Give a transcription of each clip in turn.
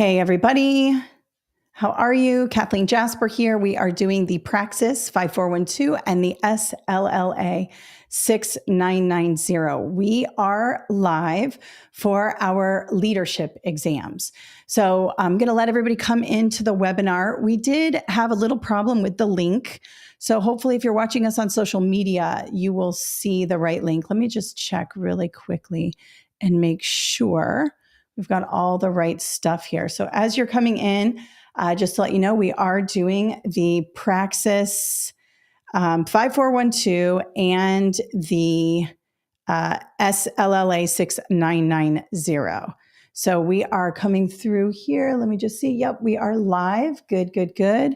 Hey, everybody. How are you? Kathleen Jasper here. We are doing the Praxis 5412 and the SLLA 6990. We are live for our leadership exams. So I'm going to let everybody come into the webinar. We did have a little problem with the link. So hopefully if you're watching us on social media, you will see the right link. Let me just check really quickly and make sure we've got all the right stuff here. So as you're coming in, just to let you know, we are doing the Praxis 5412 and the SLLA 6990. So we are coming through here. Let me just see. Yep, we are live. Good, good, good.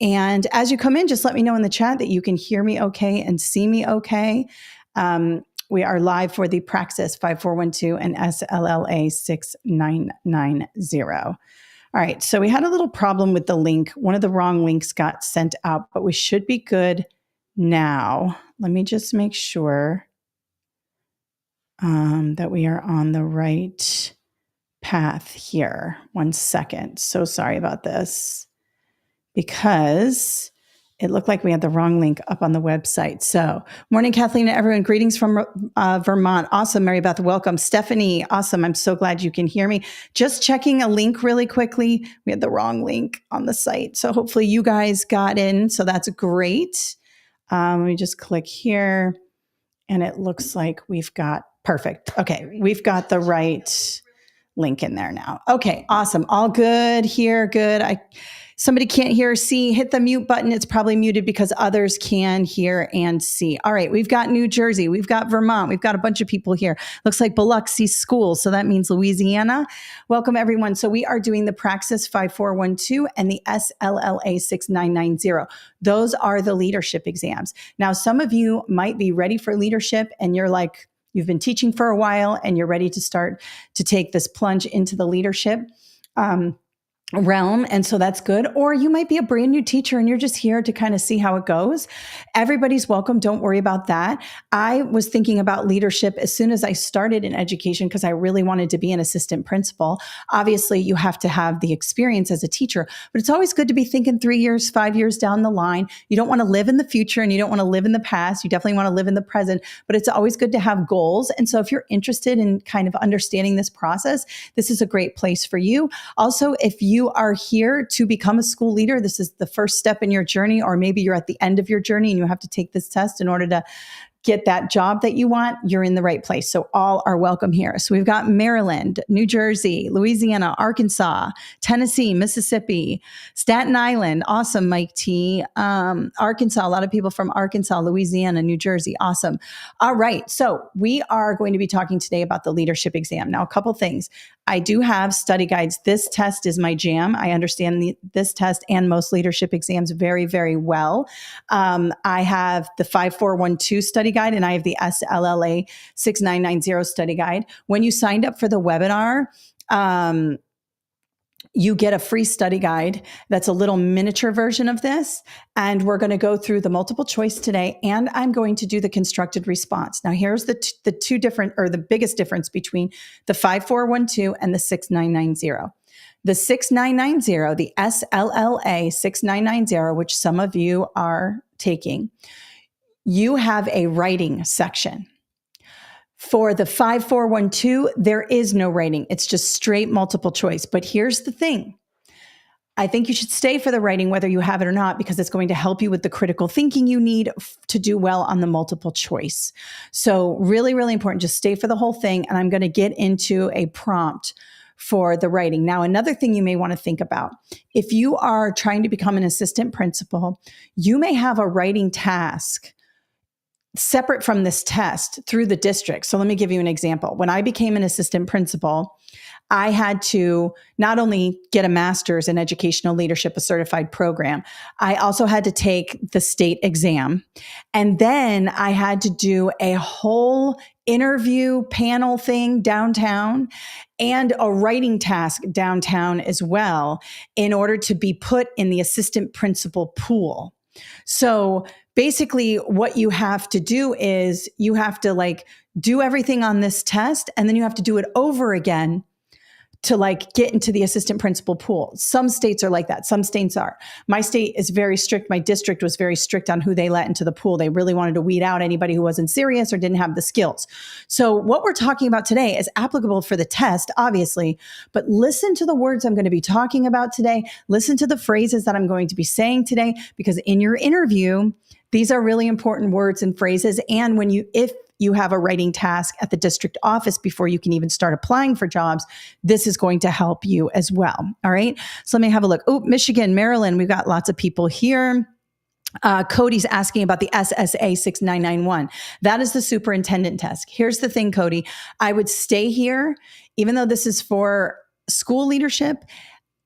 And as you come in, just let me know in the chat that you can hear me okay and see me okay. We are live for the Praxis 5412 and SLLA 6990. All right, so we had a little problem with the link. One of the wrong links got sent out, but we should be good now. Let me just make sure that we are on the right path here. 1 second. So sorry about this because it looked like we had the wrong link up on the website. So, morning, Kathleen and everyone. Greetings from Vermont. Awesome, Mary Beth. Welcome. Stephanie, awesome. I'm so glad you can hear me. Just checking a link really quickly. We had the wrong link on the site. So hopefully you guys got in. So that's great. Let me just click here. And it looks like we've got, perfect. Okay, we've got the right link in there now. Okay, awesome. All good here. Good. Somebody can't hear or see, hit the mute button. It's probably muted because others can hear and see. All right, we've got New Jersey, we've got Vermont, we've got a bunch of people here. Looks like Biloxi School, so that means Louisiana. Welcome, everyone. So we are doing the Praxis 5412 and the SLLA 6990. Those are the leadership exams. Now, some of you might be ready for leadership and you're like, you've been teaching for a while and you're ready to start to take this plunge into the leadership realm. And so that's good. Or you might be a brand new teacher and you're just here to kind of see how it goes. Everybody's welcome. Don't worry about that. I was thinking about leadership as soon as I started in education because I really wanted to be an assistant principal. Obviously, you have to have the experience as a teacher, but it's always good to be thinking 3 years, 5 years down the line. You don't want to live in the future and you don't want to live in the past. You definitely want to live in the present, but it's always good to have goals. And so if you're interested in kind of understanding this process, this is a great place for you. Also, if you are here to become a school leader, this is the first step in your journey, or maybe you're at the end of your journey and you have to take this test in order to get that job that you want, you're in the right place. So all are welcome here. So we've got Maryland, New Jersey, Louisiana, Arkansas, Tennessee, Mississippi, Staten Island. Awesome, Mike T. Arkansas, a lot of people from Arkansas, Louisiana, New Jersey. Awesome. All right. So we are going to be talking today about the leadership exam. Now, a couple things. I do have study guides. This test is my jam. I understand this test and most leadership exams very, very well. I have the 5412 study guide and I have the SLLA 6990 study guide. When you signed up for the webinar, you get a free study guide that's a little miniature version of this. And we're going to go through the multiple choice today. And I'm going to do the constructed response. Now, here's the two different, or the biggest difference between the 5412 and the 6990. The 6990, the SLLA 6990, which some of you are taking, you have a writing section. For the 5412, there is no writing. It's just straight multiple choice. But here's the thing. I think you should stay for the writing, whether you have it or not, because it's going to help you with the critical thinking you need to do well on the multiple choice. So really, really important. Just stay for the whole thing. And I'm going to get into a prompt for the writing. Now, another thing you may want to think about, if you are trying to become an assistant principal, you may have a writing task separate from this test through the district. So let me give you an example. When I became an assistant principal, I had to not only get a master's in educational leadership, a certified program, I also had to take the state exam. And then I had to do a whole interview panel thing downtown and a writing task downtown as well in order to be put in the assistant principal pool. So basically what you have to do is you have to do everything on this test, and then you have to do it over again to like get into the assistant principal pool. Some states are like that. Some states are. My state is very strict. My district was very strict on who they let into the pool. They really wanted to weed out anybody who wasn't serious or didn't have the skills. So what we're talking about today is applicable for the test, obviously, but listen to the words I'm going to be talking about today. Listen to the phrases that I'm going to be saying today, because in your interview, these are really important words and phrases. And if you have a writing task at the district office before you can even start applying for jobs, this is going to help you as well. All right. So let me have a look. Oh, Michigan, Maryland, we've got lots of people here. Cody's asking about the SSA 6991. That is the superintendent test. Here's the thing, Cody. I would stay here, even though this is for school leadership.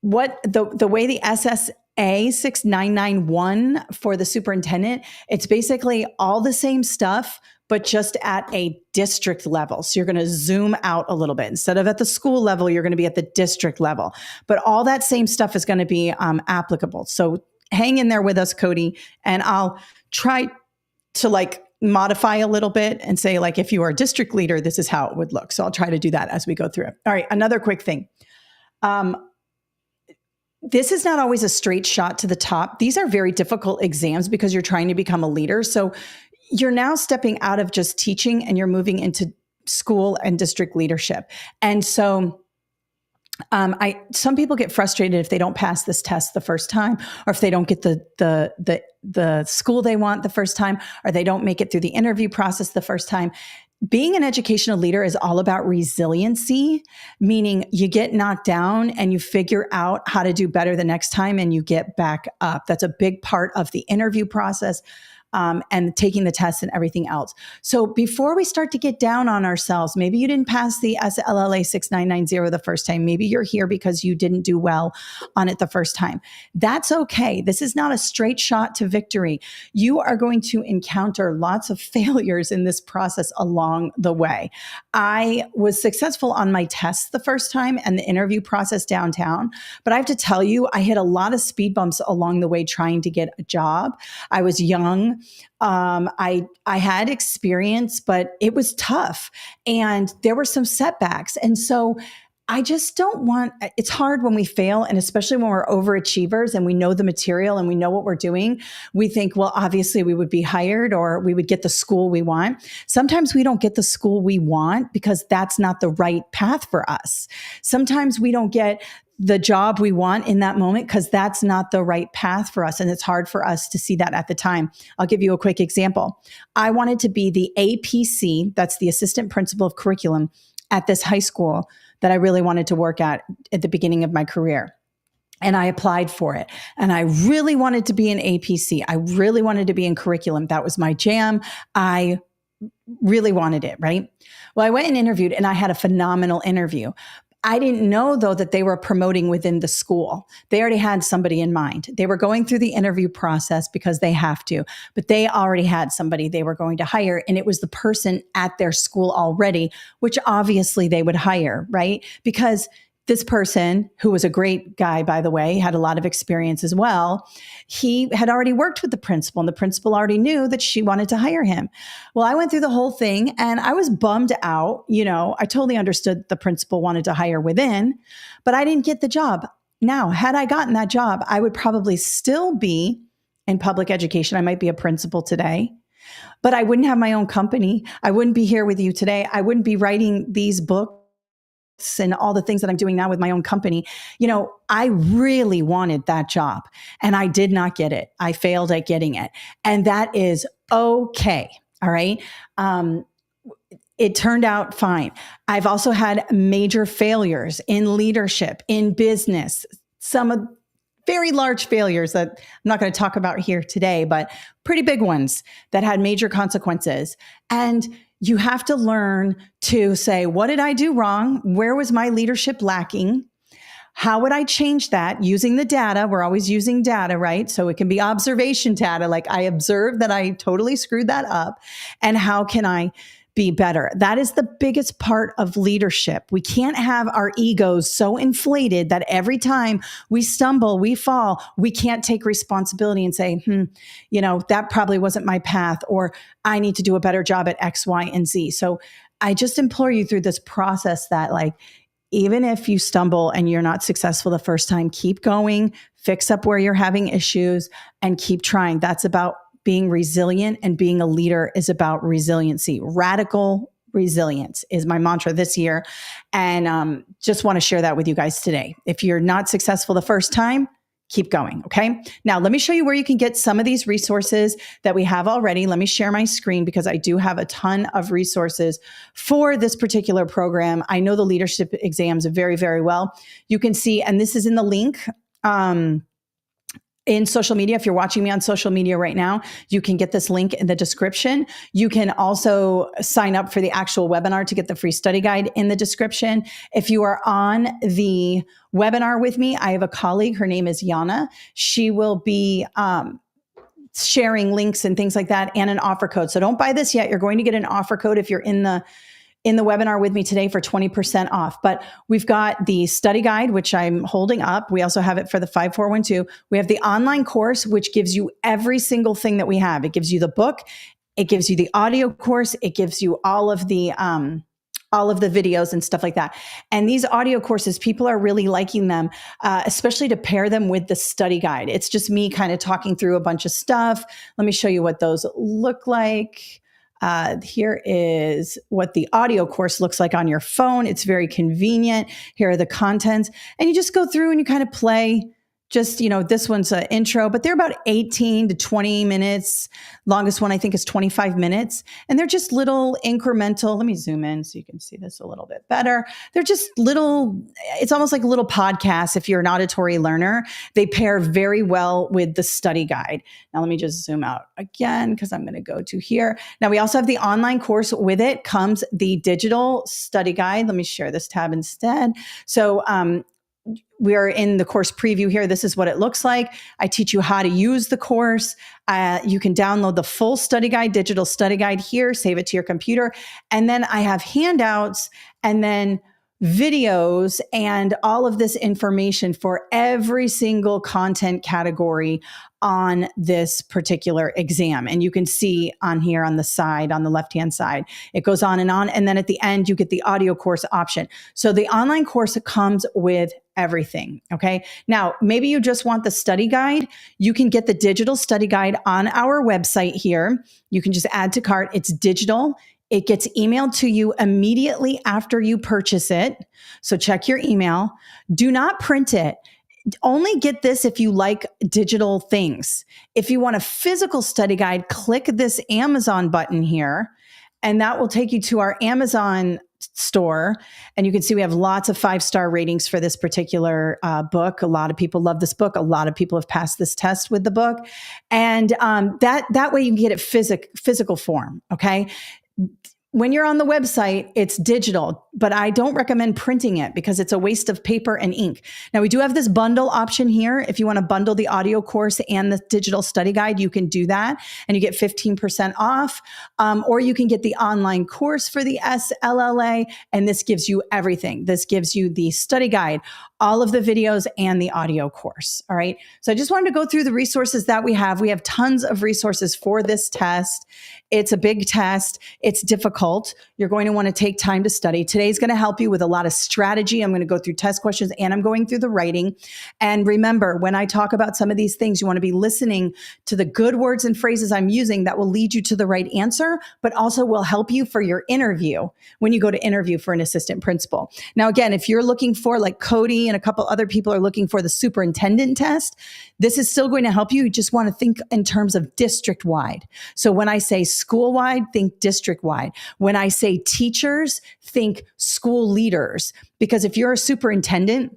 What the way the SSA 6991 for the superintendent, it's basically all the same stuff, but just at a district level. So you're going to zoom out a little bit. Instead of at the school level, you're going to be at the district level. But all that same stuff is going to be applicable. So hang in there with us, Cody, and I'll try to like modify a little bit and say, like, if you are a district leader, this is how it would look. So I'll try to do that as we go through it. All right, another quick thing. This is not always a straight shot to the top. These are very difficult exams because you're trying to become a leader. So you're now stepping out of just teaching and you're moving into school and district leadership. And so some people get frustrated if they don't pass this test the first time, or if they don't get the school they want the first time, or they don't make it through the interview process the first time. Being an educational leader is all about resiliency, meaning you get knocked down and you figure out how to do better the next time and you get back up. That's a big part of the interview process. And taking the test and everything else. So before we start to get down on ourselves, maybe you didn't pass the SLLA 6990 the first time. Maybe you're here because you didn't do well on it the first time. That's okay. This is not a straight shot to victory. You are going to encounter lots of failures in this process along the way. I was successful on my tests the first time and the interview process downtown, but I have to tell you, I hit a lot of speed bumps along the way trying to get a job. I was young. I had experience, but it was tough and there were some setbacks. And so I just don't want, it's hard when we fail. And especially when we're overachievers and we know the material and we know what we're doing, we think, well, obviously we would be hired or we would get the school we want. Sometimes we don't get the school we want because that's not the right path for us. Sometimes we don't get the job we want in that moment because that's not the right path for us. And it's hard for us to see that at the time. I'll give you a quick example. I wanted to be the APC, that's the assistant principal of curriculum at this high school that I really wanted to work at the beginning of my career. And I applied for it. And I really wanted to be an APC. I really wanted to be in curriculum. That was my jam. I really wanted it, right? Well, I went and interviewed and I had a phenomenal interview. I didn't know, though, that they were promoting within the school. They already had somebody in mind. They were going through the interview process because they have to, but they already had somebody they were going to hire. And it was the person at their school already, which obviously they would hire, right? Because this person, who was a great guy, by the way, had a lot of experience as well. He had already worked with the principal and the principal already knew that she wanted to hire him. Well, I went through the whole thing and I was bummed out. You know, I totally understood the principal wanted to hire within, but I didn't get the job. Now, had I gotten that job, I would probably still be in public education. I might be a principal today, but I wouldn't have my own company. I wouldn't be here with you today. I wouldn't be writing these books and all the things that I'm doing now with my own company. You know, I really wanted that job and I did not get it. I failed at getting it. And that is okay. All right. It turned out fine. I've also had major failures in leadership, in business, some of very large failures that I'm not going to talk about here today, but pretty big ones that had major consequences. And you have to learn to say, what did I do wrong? Where was my leadership lacking? How would I change that using the data? We're always using data, right? So it can be observation data. Like I observed that I totally screwed that up. And how can I be better? That is the biggest part of leadership. We can't have our egos so inflated that every time we stumble, we fall, we can't take responsibility and say, you know, that probably wasn't my path, or I need to do a better job at X, Y, and Z. So I just implore you through this process that like, even if you stumble and you're not successful the first time, keep going, fix up where you're having issues, and keep trying. That's about being resilient, and being a leader is about resiliency. Radical resilience is my mantra this year. And just want to share that with you guys today. If you're not successful the first time, keep going. Okay. Now, let me show you where you can get some of these resources that we have already. Let me share my screen because I do have a ton of resources for this particular program. I know the leadership exams very, very well. You can see, and this is in the link, in social media. If you're watching me on social media right now, you can get this link in the description. You can also sign up for the actual webinar to get the free study guide in the description. If you are on the webinar with me, I have a colleague. Her name is Yana. She will be sharing links and things like that, and an offer code. So don't buy this yet. You're going to get an offer code if you're in the webinar with me today for 20% off. But we've got the study guide, which I'm holding up. We also have it for the 5412. We have the online course, which gives you every single thing that we have. It gives you the book. It gives you the audio course. It gives you all of the videos and stuff like that. And these audio courses, people are really liking them, especially to pair them with the study guide. It's just me kind of talking through a bunch of stuff. Let me show you what those look like. Here is what the audio course looks like on your phone. It's very convenient. Here are the contents. And you just go through and you kind of play. Just, this one's an intro, but they're about 18 to 20 minutes. Longest one, I think, is 25 minutes. And they're just little incremental. Let me zoom in so you can see this a little bit better. They're just it's almost like little podcasts if you're an auditory learner. They pair very well with the study guide. Now, let me just zoom out again because I'm going to go to here. Now, we also have the online course. With it comes the digital study guide. Let me share this tab instead. So, we are in the course preview here. This is what it looks like. I teach you how to use the course. You can download the full study guide, digital study guide here, save it to your computer. And then I have handouts and then videos and all of this information for every single content category on this particular exam. And you can see on here on the side, on the left-hand side, it goes on. And then at the end, you get the audio course option. So the online course comes with everything. Okay. Now, maybe you just want the study guide. You can get the digital study guide on our website here. You can just add to cart. It's digital. It gets emailed to you immediately after you purchase it. So check your email. Do not print it. Only get this if you like digital things. If you want a physical study guide, click this Amazon button here, and that will take you to our Amazon store. And you can see we have lots of 5-star ratings for this particular book. A lot of people love this book. A lot of people have passed this test with the book. And that way you can get it physical form. Okay. When you're on the website, it's digital, but I don't recommend printing it because it's a waste of paper and ink. Now, we do have this bundle option here. If you want to bundle the audio course and the digital study guide, you can do that and you get 15% off. Or you can get the online course for the SLLA, and this gives you everything. This gives you the study guide, all of the videos, and the audio course. All right. So I just wanted to go through the resources that we have. We have tons of resources for this test. It's a big test. It's difficult. You're going to want to take time to study. Today's going to help you with a lot of strategy. I'm going to go through test questions and I'm going through the writing. And remember, when I talk about some of these things, you want to be listening to the good words and phrases I'm using that will lead you to the right answer, but also will help you for your interview when you go to interview for an assistant principal. Now, again, if you're looking for, like Cody and a couple other people are looking for the superintendent test, this is still going to help you. You just want to think in terms of district-wide. So when I say school-wide, think district-wide. When I say teachers, think school leaders. Because if you're a superintendent,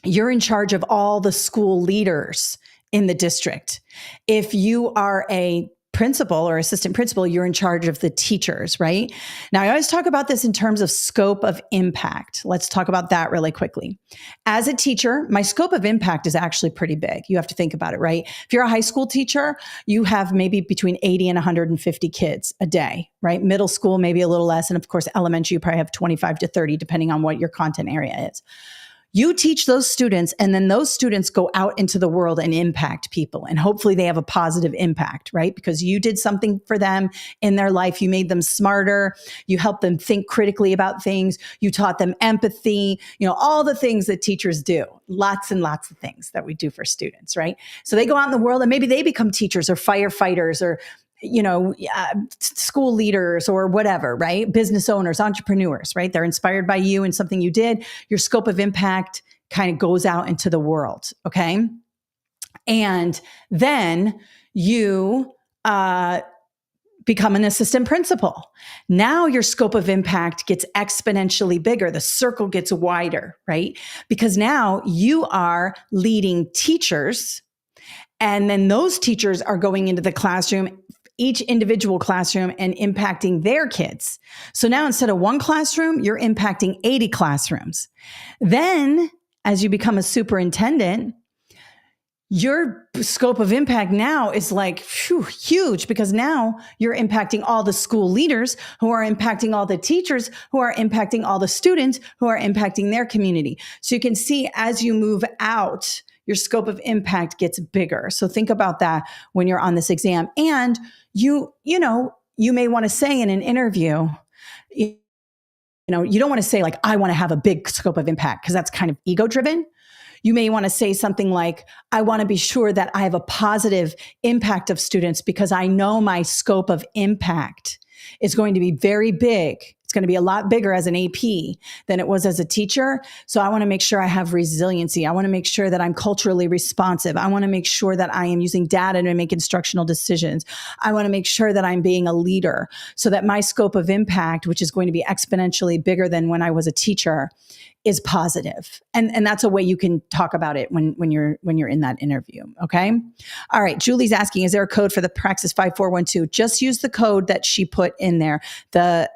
you're in charge of all the school leaders in the district. If you are a principal or assistant principal, you're in charge of the teachers, right? Now, I always talk about this in terms of scope of impact. Let's talk about that really quickly. As a teacher, my scope of impact is actually pretty big. You have to think about it, right? If you're a high school teacher, you have maybe between 80 and 150 kids a day, right? Middle school, maybe a little less. And of course, elementary, you probably have 25 to 30, depending on what your content area is. You teach those students, and then those students go out into the world and impact people. And hopefully they have a positive impact, right? Because you did something for them in their life. You made them smarter. You helped them think critically about things. You taught them empathy, all the things that teachers do. Lots and lots of things that we do for students, right? So they go out in the world and maybe they become teachers or firefighters or school leaders or whatever, right? Business owners, entrepreneurs, right? They're inspired by you and something you did. Your scope of impact kind of goes out into the world. Okay. And then you, become an assistant principal. Now your scope of impact gets exponentially bigger. The circle gets wider, right? Because now you are leading teachers, and then those teachers are going into the classroom, each individual classroom, and impacting their kids. So now instead of one classroom, you're impacting 80 classrooms. Then as you become a superintendent, your scope of impact now is like huge, because now you're impacting all the school leaders who are impacting all the teachers who are impacting all the students who are impacting their community. So you can see as you move out, your scope of impact gets bigger. So think about that when you're on this exam. And you may want to say in an interview, you don't want to say like, I want to have a big scope of impact, because that's kind of ego driven. You may want to say something like, I want to be sure that I have a positive impact of students because I know my scope of impact is going to be very big. It's going to be a lot bigger as an AP than it was as a teacher. So I want to make sure I have resiliency. I want to make sure that I'm culturally responsive. I want to make sure that I am using data to make instructional decisions. I want to make sure that I'm being a leader so that my scope of impact, which is going to be exponentially bigger than when I was a teacher, is positive. And that's a way you can talk about it when you're in that interview. Okay. All right. Julie's asking, is there a code for the Praxis 5412? Just use the code that she put in there. The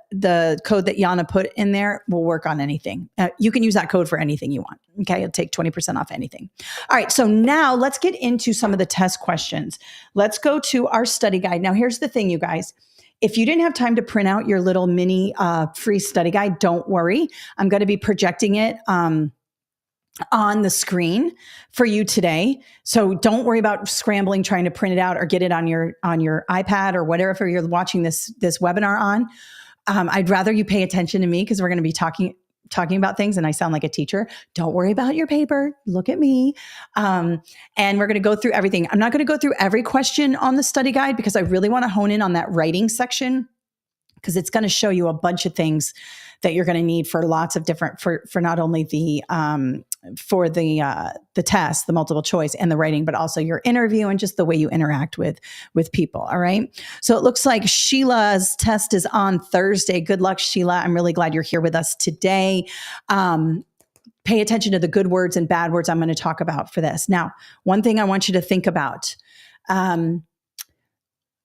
code that Yana put in there will work on anything. You can use that code for anything you want. Okay. It'll take 20% off anything. All right. So now let's get into some of the test questions. Let's go to our study guide. Now, here's the thing, you guys. If you didn't have time to print out your little mini free study guide, don't worry. I'm going to be projecting it on the screen for you today. So don't worry about scrambling, trying to print it out or get it on your iPad or whatever you're watching this webinar on. I'd rather you pay attention to me, because we're going to be talking about things and I sound like a teacher. Don't worry about your paper. Look at me. And we're going to go through everything. I'm not going to go through every question on the study guide, because I really want to hone in on that writing section, because it's going to show you a bunch of things that you're going to need for lots of different, for not only the test, the multiple choice and the writing, but also your interview and just the way you interact with people. All right. So it looks like Sheila's test is on Thursday. Good luck, Sheila. I'm really glad you're here with us today. Pay attention to the good words and bad words I'm going to talk about for this. Now, one thing I want you to think about,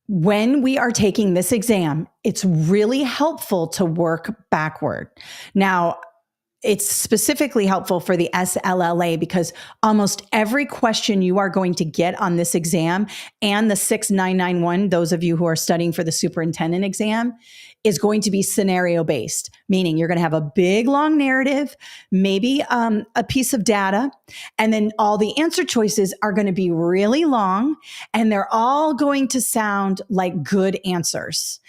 when we are taking this exam, it's really helpful to work backward. Now, it's specifically helpful for the SLLA, because almost every question you are going to get on this exam and the 6991, those of you who are studying for the superintendent exam, is going to be scenario based, meaning you're going to have a big long narrative, maybe a piece of data, and then all the answer choices are going to be really long, and they're all going to sound like good answers.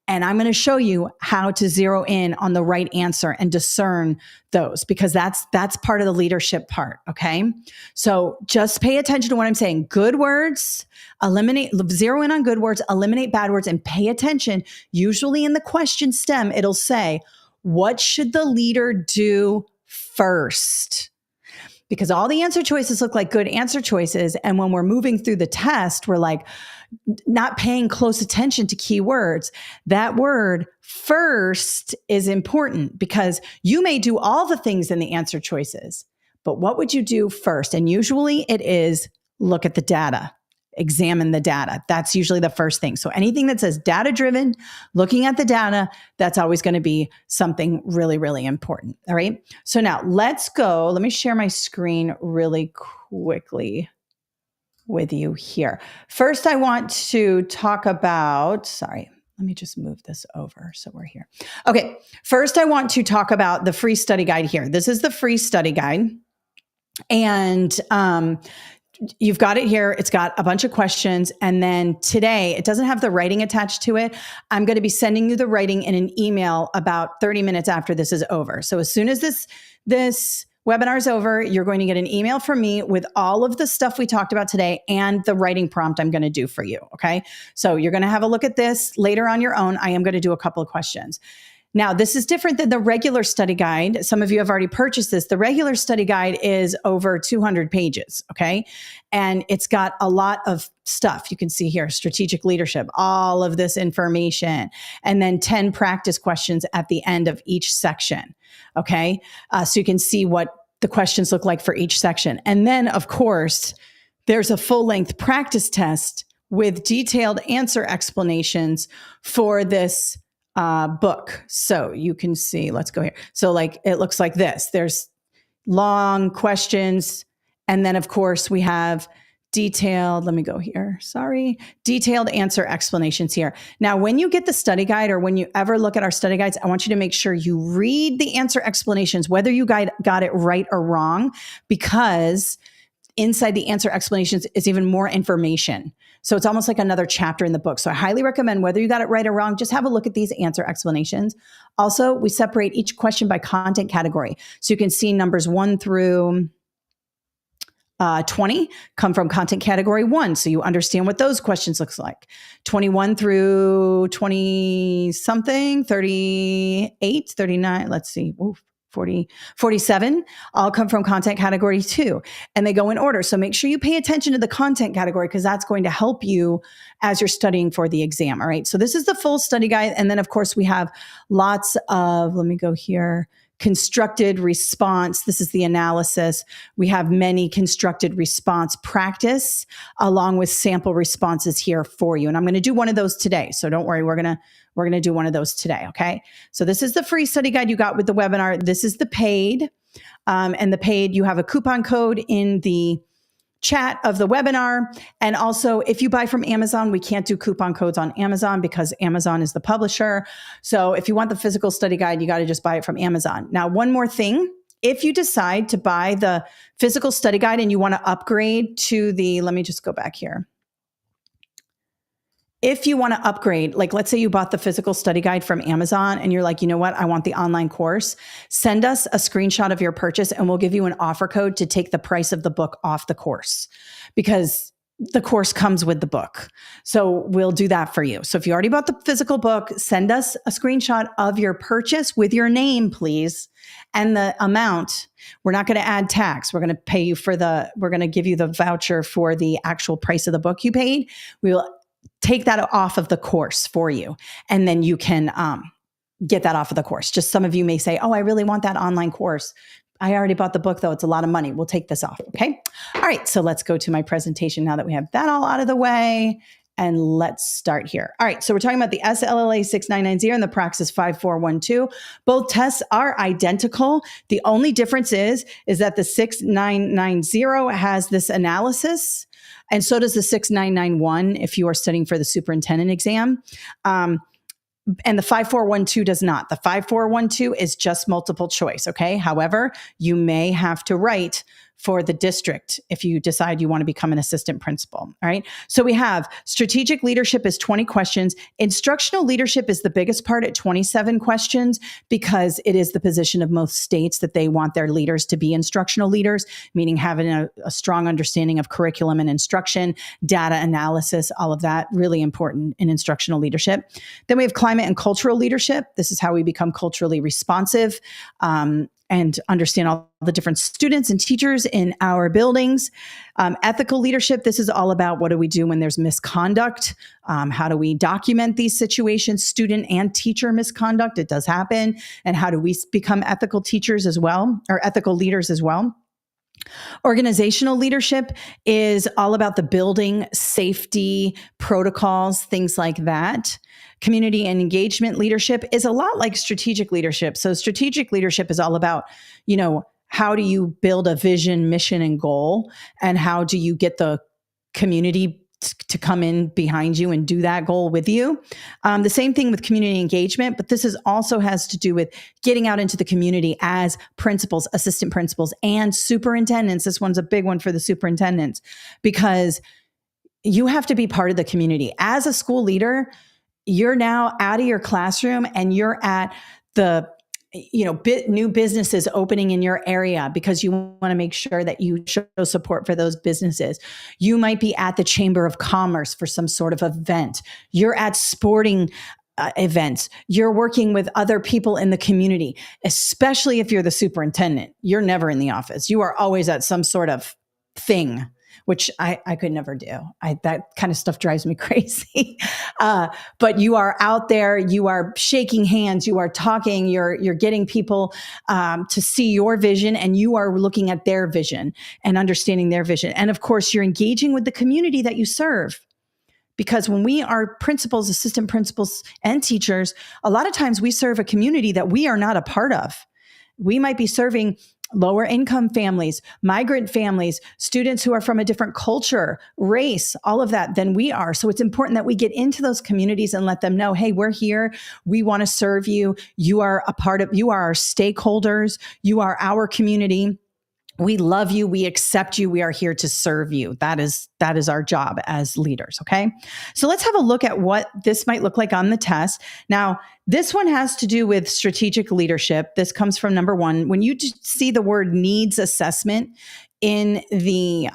And I'm going to show you how to zero in on the right answer and discern those, because that's part of the leadership part. Okay. So just pay attention to what I'm saying. Good words, zero in on good words, eliminate bad words, and pay attention. Usually in the question stem, it'll say, what should the leader do first? Because all the answer choices look like good answer choices. And when we're moving through the test, we're like not paying close attention to keywords. That word first is important, because you may do all the things in the answer choices, but what would you do first? And usually it is look at the data, examine the data. That's usually the first thing. So anything that says data driven, looking at the data, that's always going to be something really, really important. All right. So now let's go. Let me share my screen really quickly with you here. First, I want to talk about, let me just move this over so we're here. Okay. First, I want to talk about the free study guide here. This is the free study guide. And you've got it here. It's got a bunch of questions. And then today, it doesn't have the writing attached to it. I'm going to be sending you the writing in an email about 30 minutes after this is over. So as soon as this webinar is over, you're going to get an email from me with all of the stuff we talked about today and the writing prompt I'm going to do for you. Okay. So you're going to have a look at this later on your own. I am going to do a couple of questions. Now, this is different than the regular study guide. Some of you have already purchased this. The regular study guide is over 200 pages, okay? And it's got a lot of stuff. You can see here, strategic leadership, all of this information, and then 10 practice questions at the end of each section, okay? So you can see what the questions look like for each section. And then, of course, there's a full-length practice test with detailed answer explanations for this book. So you can see, let's go here. So like, it looks like this. There's long questions. And then of course we have detailed, let me go here. Sorry. Detailed answer explanations here. Now, when you get the study guide or when you ever look at our study guides, I want you to make sure you read the answer explanations, whether you got it right or wrong, because inside the answer explanations is even more information. So it's almost like another chapter in the book. So I highly recommend, whether you got it right or wrong, just have a look at these answer explanations. Also, we separate each question by content category. So you can see numbers 1 through 20 come from content category 1. So you understand what those questions looks like. 21 through 20 something, 38, 39, let's see. Oof. 40, 47 all come from content category 2, and they go in order. So make sure you pay attention to the content category, because that's going to help you as you're studying for the exam. All right. So this is the full study guide. And then of course we have lots of, let me go here, constructed response. This is the analysis. We have many constructed response practice along with sample responses here for you. And I'm going to do one of those today. So don't worry, we're going to do one of those today. Okay. So this is the free study guide you got with the webinar. This is the paid. And the paid, you have a coupon code in the chat of the webinar. And also, if you buy from Amazon, we can't do coupon codes on Amazon because Amazon is the publisher. So if you want the physical study guide, you got to just buy it from Amazon. Now, one more thing. If you decide to buy the physical study guide and you want to upgrade to the, let me just go back here. If you want to upgrade, like let's say you bought the physical study guide from Amazon and you're like, you know what, I want the online course, send us a screenshot of your purchase and we'll give you an offer code to take the price of the book off the course, because the course comes with the book. So we'll do that for you. So if you already bought the physical book, send us a screenshot of your purchase with your name, please, and the amount. We're not going to add tax. We're going to pay you we're going to give you the voucher for the actual price of the book you paid. We will take that off of the course for you. And then you can get that off of the course. Just some of you may say, oh, I really want that online course. I already bought the book though. It's a lot of money. We'll take this off. Okay. All right. So let's go to my presentation now that we have that all out of the way. And let's start here. All right. So we're talking about the SLLA 6990 and the Praxis 5412. Both tests are identical. The only difference is that the 6990 has this analysis, and so does the 6991 if you are studying for the superintendent exam. And the 5412 does not. The 5412 is just multiple choice. Okay. However, you may have to write for the district if you decide you want to become an assistant principal. All right. So we have strategic leadership is 20 questions. Instructional leadership is the biggest part at 27 questions because it is the position of most states that they want their leaders to be instructional leaders, meaning having a strong understanding of curriculum and instruction, data analysis, all of that, really important in instructional leadership. Then we have climate and cultural leadership. This is how we become culturally responsive and understand all the different students and teachers in our buildings. Ethical leadership, this is all about what do we do when there's misconduct? How do we document these situations, student and teacher misconduct? It does happen. And how do we become ethical teachers as well, or ethical leaders as well? Organizational leadership is all about the building, safety, protocols, things like that. Community and engagement leadership is a lot like strategic leadership. So strategic leadership is all about, how do you build a vision, mission, and goal? And how do you get the community to come in behind you and do that goal with you. The same thing with community engagement, but this is also has to do with getting out into the community as principals, assistant principals, and superintendents. This one's a big one for the superintendents because you have to be part of the community. As a school leader, you're now out of your classroom and you're at the new businesses opening in your area because you want to make sure that you show support for those businesses. You might be at the Chamber of Commerce for some sort of event. You're at sporting events. You're working with other people in the community, especially if you're the superintendent. You're never in the office. You are always at some sort of thing, which I could never do. That kind of stuff drives me crazy. But you are out there, you are shaking hands, you are talking, you're getting people to see your vision, and you are looking at their vision and understanding their vision. And of course, you're engaging with the community that you serve. Because when we are principals, assistant principals, and teachers, a lot of times we serve a community that we are not a part of. We might be serving lower income families, migrant families, students who are from a different culture, race, all of that than we are. So it's important that we get into those communities and let them know, hey, we're here. We want to serve you. You are our stakeholders. You are our community. We love you. We accept you. We are here to serve you. That is our job as leaders. Okay. So let's have a look at what this might look like on the test. Now, this one has to do with strategic leadership. This comes from number 1. When you see the word needs assessment in the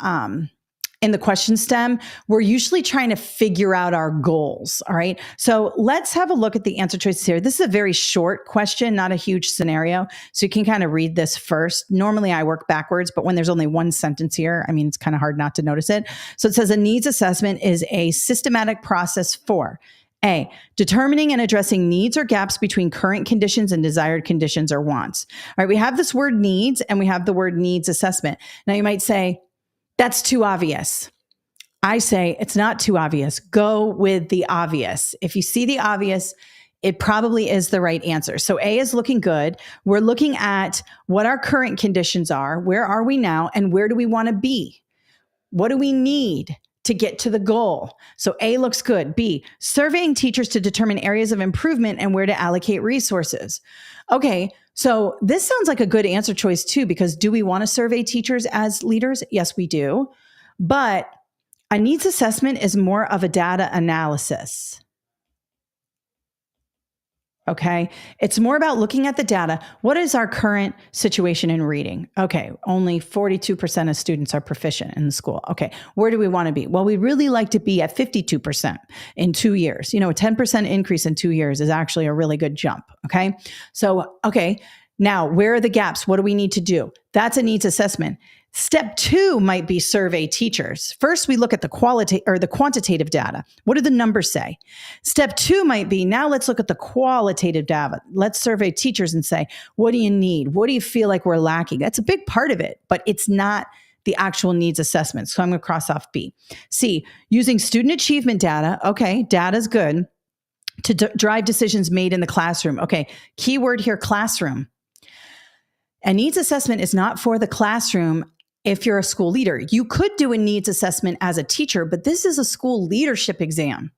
question stem, we're usually trying to figure out our goals. All right. So let's have a look at the answer choices here. This is a very short question, not a huge scenario. So you can kind of read this first. Normally I work backwards, but when there's only one sentence here, it's kind of hard not to notice it. So it says a needs assessment is a systematic process for A, determining and addressing needs or gaps between current conditions and desired conditions or wants. All right. We have this word needs and we have the word needs assessment. Now you might say, that's too obvious. I say it's not too obvious. Go with the obvious. If you see the obvious, it probably is the right answer. So A is looking good. We're looking at what our current conditions are. Where are we now? And where do we want to be? What do we need to get to the goal? So A looks good. B, surveying teachers to determine areas of improvement and where to allocate resources. Okay, so this sounds like a good answer choice too, because do we want to survey teachers as leaders? Yes, we do. But a needs assessment is more of a data analysis. Okay, it's more about looking at the data. What is our current situation in reading? Okay, only 42% of students are proficient in the school. Okay, where do we want to be? Well, we really like to be at 52% in 2 years. A 10% increase in 2 years is actually a really good jump. Okay, so, now where are the gaps? What do we need to do? That's a needs assessment. Step 2 might be survey teachers. First, we look at the quantitative data. What do the numbers say? Step 2 might be, now let's look at the qualitative data. Let's survey teachers and say, what do you need? What do you feel like we're lacking? That's a big part of it, but it's not the actual needs assessment. So I'm going to cross off B. C, using student achievement data. Okay, data's good. To drive decisions made in the classroom. Okay, keyword here, classroom. A needs assessment is not for the classroom. If you're a school leader, you could do a needs assessment as a teacher, but this is a school leadership exam.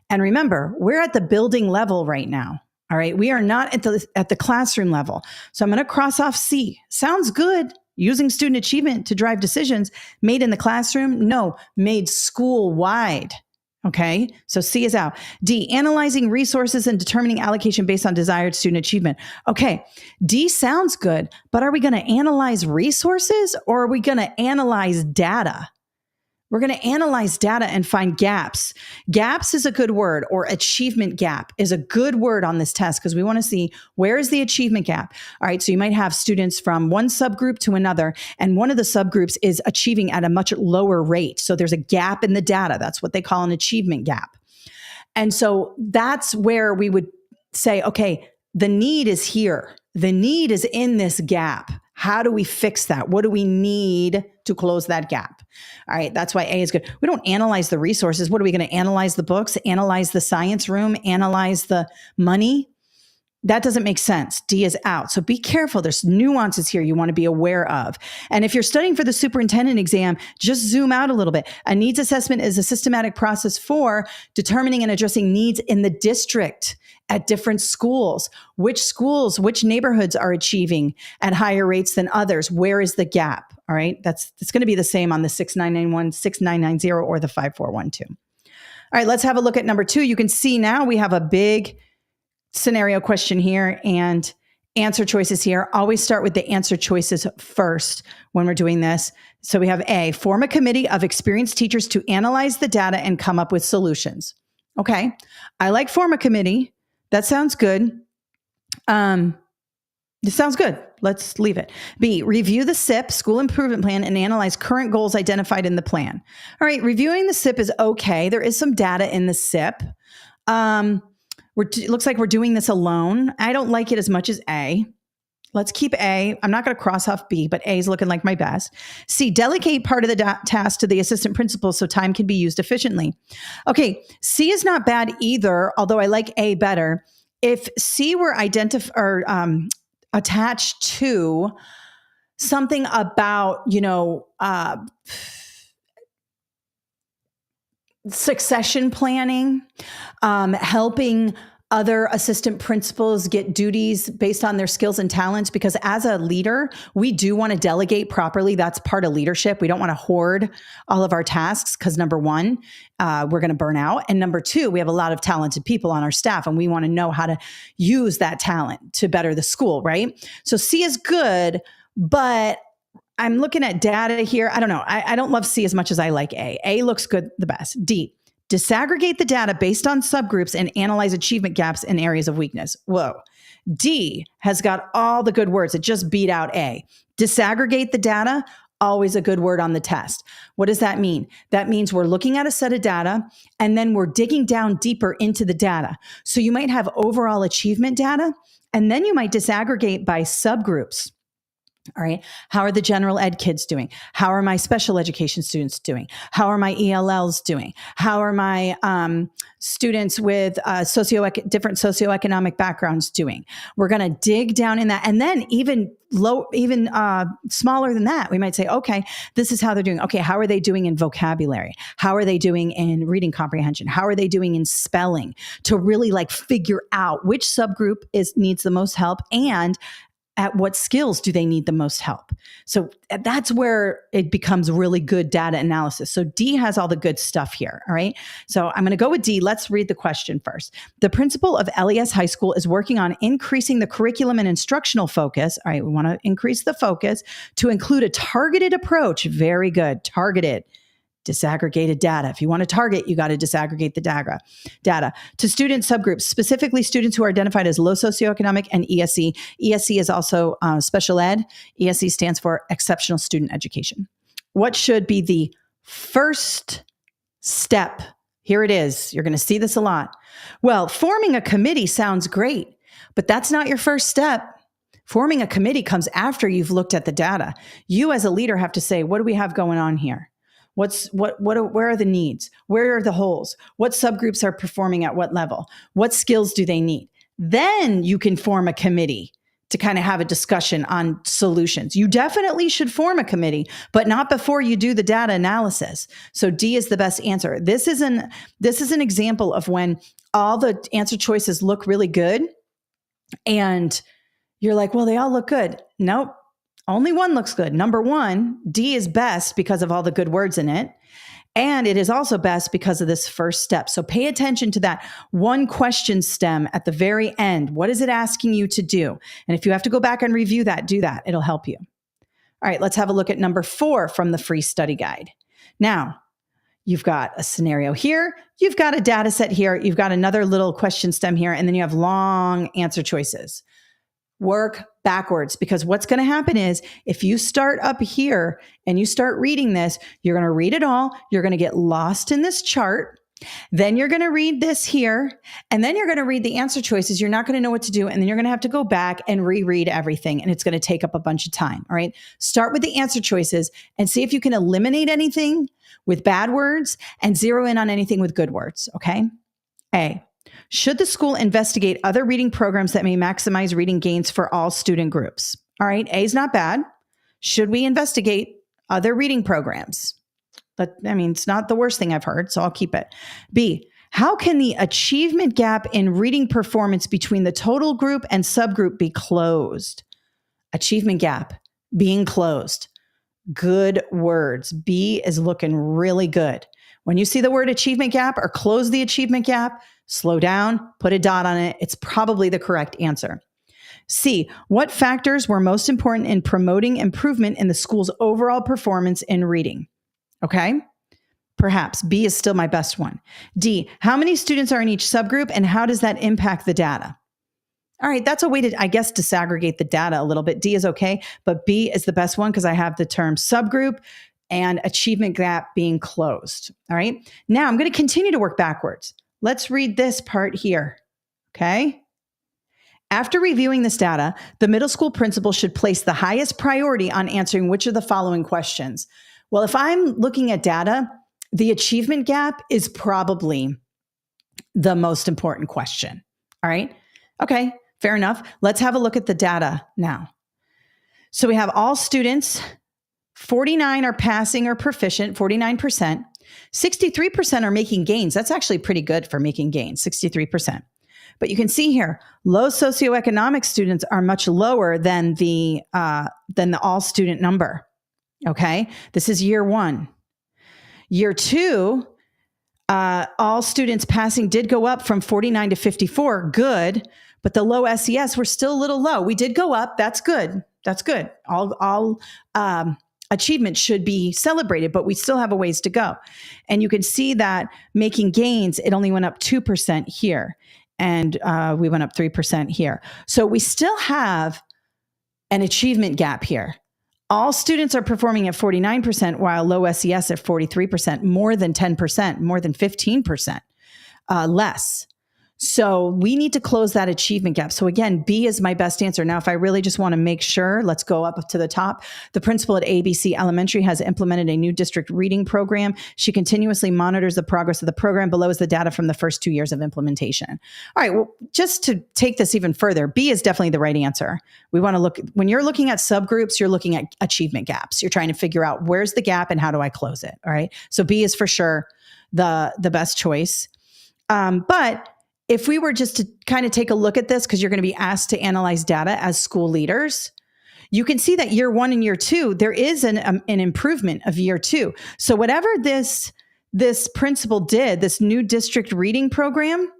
And remember, we're at the building level right now. All right. We are not at the classroom level. So I'm going to cross off C. Sounds good. Using student achievement to drive decisions made in the classroom. No, made school wide. Okay, so C is out. D, analyzing resources and determining allocation based on desired student achievement. Okay, D sounds good, but are we going to analyze resources or are we going to analyze data? We're going to analyze data and find gaps. Gaps is a good word, or achievement gap is a good word on this test because we want to see where is the achievement gap. All right, so you might have students from one subgroup to another, and one of the subgroups is achieving at a much lower rate. So there's a gap in the data. That's what they call an achievement gap. And so that's where we would say, okay, the need is here. The need is in this gap. How do we fix that? What do we need to close that gap? All right, that's why A is good. We don't analyze the resources. What are we going to analyze? The books, analyze the science room, analyze the money? That doesn't make sense. D is out. So be careful. There's nuances here you want to be aware of. And if you're studying for the superintendent exam, just zoom out a little bit. A needs assessment is a systematic process for determining and addressing needs in the district at different schools. Which neighborhoods are achieving at higher rates than others? Where is the gap? All right. It's going to be the same on the 6991, 6990, or the 5412. All right. Let's have a look at number 2. You can see now we have a big scenario question here and answer choices here. Always start with the answer choices first when we're doing this. So we have A, form a committee of experienced teachers to analyze the data and come up with solutions. Okay. I like form a committee. That sounds good. This sounds good. Let's leave it. B, review the SIP, school improvement plan, and analyze current goals identified in the plan. All right. Reviewing the SIP is okay. There is some data in the SIP. It looks like we're doing this alone. I don't like it as much as A. Let's keep A. I'm not going to cross off B, but A is looking like my best. C, delegate part of the task to the assistant principal so time can be used efficiently. Okay, C is not bad either, although I like A better. If C were attached to something about, succession planning, helping other assistant principals get duties based on their skills and talents, because as a leader, we do want to delegate properly. That's part of leadership. We don't want to hoard all of our tasks because number one, we're going to burn out. And number two, we have a lot of talented people on our staff and we want to know how to use that talent to better the school, right? So C is good, but I'm looking at data here. I don't know. I don't love C as much as I like A. A looks good, the best. D, disaggregate the data based on subgroups and analyze achievement gaps and areas of weakness. Whoa. D has got all the good words. It just beat out A. Disaggregate the data, always a good word on the test. What does that mean? That means we're looking at a set of data and then we're digging down deeper into the data. So you might have overall achievement data and then you might disaggregate by subgroups. All right. How are the general ed kids doing? How are my special education students doing? How are my ELLs doing? How are my students with different socioeconomic backgrounds doing? We're going to dig down in that. And then even smaller than that, we might say, okay, this is how they're doing. Okay. How are they doing in vocabulary? How are they doing in reading comprehension? How are they doing in spelling? To really figure out which subgroup needs the most help and at what skills do they need the most help? So that's where it becomes really good data analysis. So D has all the good stuff here. All right. So I'm going to go with D. Let's read the question first. The principal of LES High School is working on increasing the curriculum and instructional focus. All right. We want to increase the focus to include a targeted approach. Very good. Targeted. Disaggregated data. If you want to target, you got to disaggregate the data to student subgroups, specifically students who are identified as low socioeconomic and ESE. ESE is also special ed. ESE stands for exceptional student education. What should be the first step? Here it is. You're going to see this a lot. Well, forming a committee sounds great, but that's not your first step. Forming a committee comes after you've looked at the data. You as a leader have to say, what do we have going on here? Where are the needs? Where are the holes? What subgroups are performing at what level? What skills do they need? Then you can form a committee to kind of have a discussion on solutions. You definitely should form a committee, but not before you do the data analysis. So D is the best answer. This is an example of when all the answer choices look really good and you're like, well, they all look good. Nope. Only one looks good. Number one, D is best because of all the good words in it. And it is also best because of this first step. So pay attention to that one question stem at the very end. What is it asking you to do? And if you have to go back and review that, do that. It'll help you. All right, let's have a look at number 4 from the free study guide. Now, you've got a scenario here. You've got a data set here. You've got another little question stem here. And then you have long answer choices. Work backwards, because what's going to happen is if you start up here and you start reading this, you're going to read it all. You're going to get lost in this chart. Then you're going to read this here, and then you're going to read the answer choices. You're not going to know what to do. And then you're going to have to go back and reread everything. And it's going to take up a bunch of time. All right. Start with the answer choices and see if you can eliminate anything with bad words and zero in on anything with good words. Okay. A, Should the school investigate other reading programs that may maximize reading gains for all student groups? All right, A is not bad. Should we investigate other reading programs? But I mean, it's not the worst thing I've heard, so I'll keep it. B, how can the achievement gap in reading performance between the total group and subgroup be closed? Achievement gap being closed. Good words. B is looking really good. When you see the word achievement gap or close the achievement gap, slow down, put a dot on it. It's probably the correct answer. C, what factors were most important in promoting improvement in the school's overall performance in reading? Okay, perhaps B is still my best one. D, how many students are in each subgroup and how does that impact the data? All right, that's a way to, I guess, disaggregate the data a little bit. D is okay, but B is the best one because I have the term subgroup and achievement gap being closed. All right, now I'm going to continue to work backwards. Let's read this part here, okay? After reviewing this data, the middle school principal should place the highest priority on answering which of the following questions. Well, if I'm looking at data, the achievement gap is probably the most important question. All right. Okay, fair enough. Let's have a look at the data now. So we have all students, 49 are passing or proficient, 49%. 63% are making gains. That's actually pretty good for making gains, 63%. But you can see here, low socioeconomic students are much lower than the all student number. Okay, this is year one. Year two, all students passing did go up from 49 to 54. Good, but the low SES were still a little low. We did go up. That's good. That's good. All achievement should be celebrated, but we still have a ways to go. And you can see that making gains, it only went up 2% here. And we went up 3% here. So we still have an achievement gap here. All students are performing at 49%, while low SES at 43%, more than 10%, more than 15% less. So we need to close that achievement gap. So again, B is my best answer. Now, if I really just want to make sure, let's go up to the top. The principal at ABC Elementary has implemented a new district reading program. She continuously monitors the progress of the program. Below is the data from the first 2 years of implementation. All right, well, just to take this even further, B is definitely the right answer. We want to look, when you're looking at subgroups, you're looking at achievement gaps. You're trying to figure out where's the gap and how do I close it, all right? So B is for sure the best choice. But if we were just to kind of take a look at this, because you're going to be asked to analyze data as school leaders, you can see that year one and year two, there is an improvement of year two. So whatever this principal did, this new district reading program,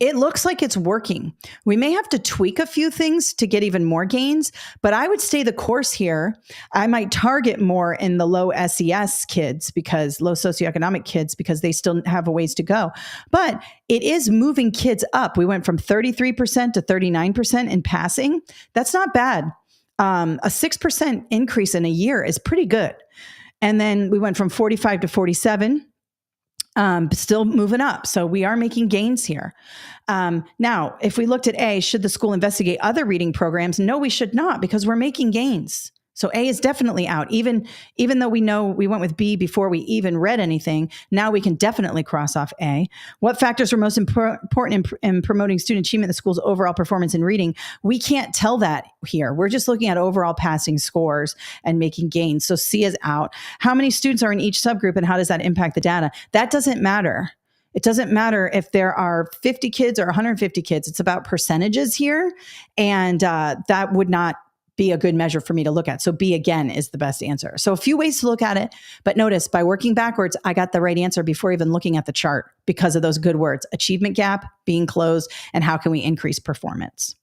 it looks like it's working. We may have to tweak a few things to get even more gains, but I would stay the course here. I might target more in the low SES kids, because low socioeconomic kids, because they still have a ways to go. But it is moving kids up. We went from 33% to 39% in passing. That's not bad. A 6% increase in a year is pretty good. And then we went from 45 to 47. Still moving up. So we are making gains here. Now, if we looked at A, should the school investigate other reading programs? No, we should not, because we're making gains. So A is definitely out. Even though we know we went with B before we even read anything, now we can definitely cross off A. What factors were most important in promoting student achievement in the school's overall performance in reading? We can't tell that here. We're just looking at overall passing scores and making gains. So C is out. How many students are in each subgroup and how does that impact the data? That doesn't matter. It doesn't matter if there are 50 kids or 150 kids. It's about percentages here. And that would not be a good measure for me to look at. So B again is the best answer. So a few ways to look at it, but notice by working backwards, I got the right answer before even looking at the chart because of those good words: achievement gap being closed and how can we increase performance.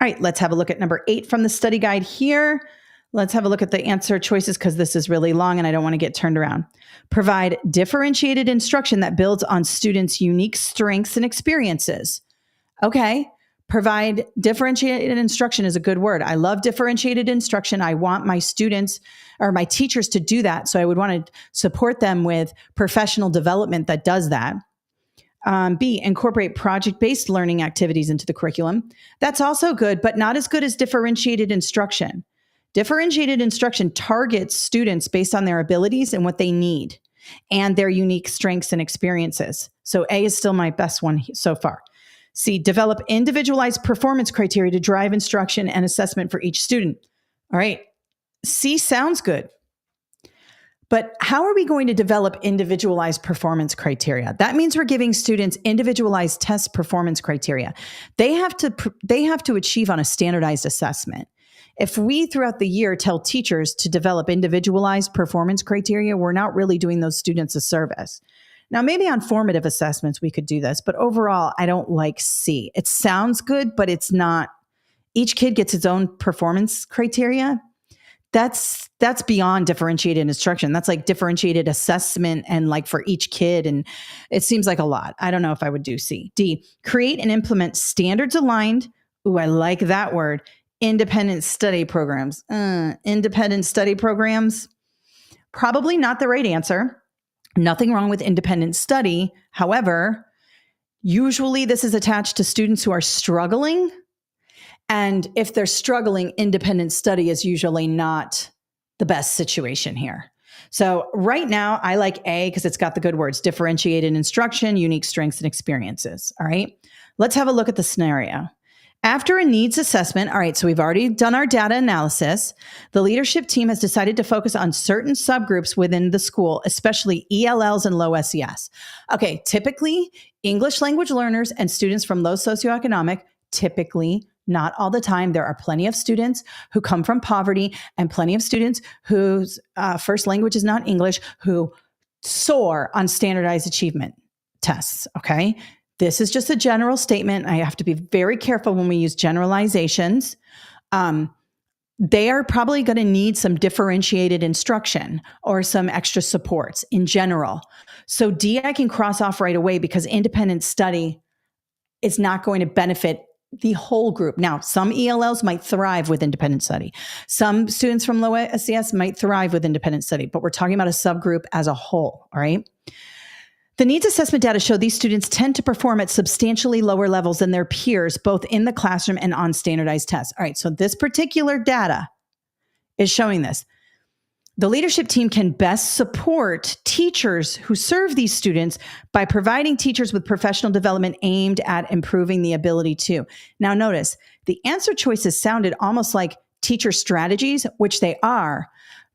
All right, let's have a look at number 8 from the study guide here. Let's have a look at the answer choices because this is really long and I don't want to get turned around. Provide differentiated instruction that builds on students' unique strengths and experiences. Okay. Provide differentiated instruction is a good word. I love differentiated instruction. I want my students or my teachers to do that. So I would want to support them with professional development that does that. B, incorporate project-based learning activities into the curriculum. That's also good, but not as good as differentiated instruction. Differentiated instruction targets students based on their abilities and what they need. and their unique strengths and experiences. So A is still my best one so far. C, develop individualized performance criteria to drive instruction and assessment for each student. All right. C sounds good. But how are we going to develop individualized performance criteria? That means we're giving students individualized test performance criteria. They have to achieve on a standardized assessment. If we throughout the year tell teachers to develop individualized performance criteria, we're not really doing those students a service. Now, maybe on formative assessments we could do this, but overall, I don't like C. It sounds good, but it's not. Each kid gets its own performance criteria. That's beyond differentiated instruction. That's like differentiated assessment and like for each kid. And it seems like a lot. I don't know if I would do C. D, create and implement standards aligned. Ooh, I like that word. Independent study programs. Independent study programs. Probably not the right answer. Nothing wrong with independent study. However, usually this is attached to students who are struggling. And if they're struggling, independent study is usually not the best situation here. So right now, I like A because it's got the good words, differentiated instruction, unique strengths and experiences. All right, let's have a look at the scenario. After a needs assessment, all right, so we've already done our data analysis. The leadership team has decided to focus on certain subgroups within the school, especially ELLs and low SES. Okay, typically, English language learners and students from low socioeconomic, typically, not all the time. There are plenty of students who come from poverty and plenty of students whose first language is not English who soar on standardized achievement tests, okay? This is just a general statement. I have to be very careful when we use generalizations. They are probably going to need some differentiated instruction or some extra supports in general. So D, I can cross off right away because independent study is not going to benefit the whole group. Now, some ELLs might thrive with independent study. Some students from low SES might thrive with independent study, but we're talking about a subgroup as a whole, all right? The needs assessment data show these students tend to perform at substantially lower levels than their peers, both in the classroom and on standardized tests. All right, so this particular data is showing this. The leadership team can best support teachers who serve these students by providing teachers with professional development aimed at improving the ability to. Now notice, the answer choices sounded almost like teacher strategies, which they are.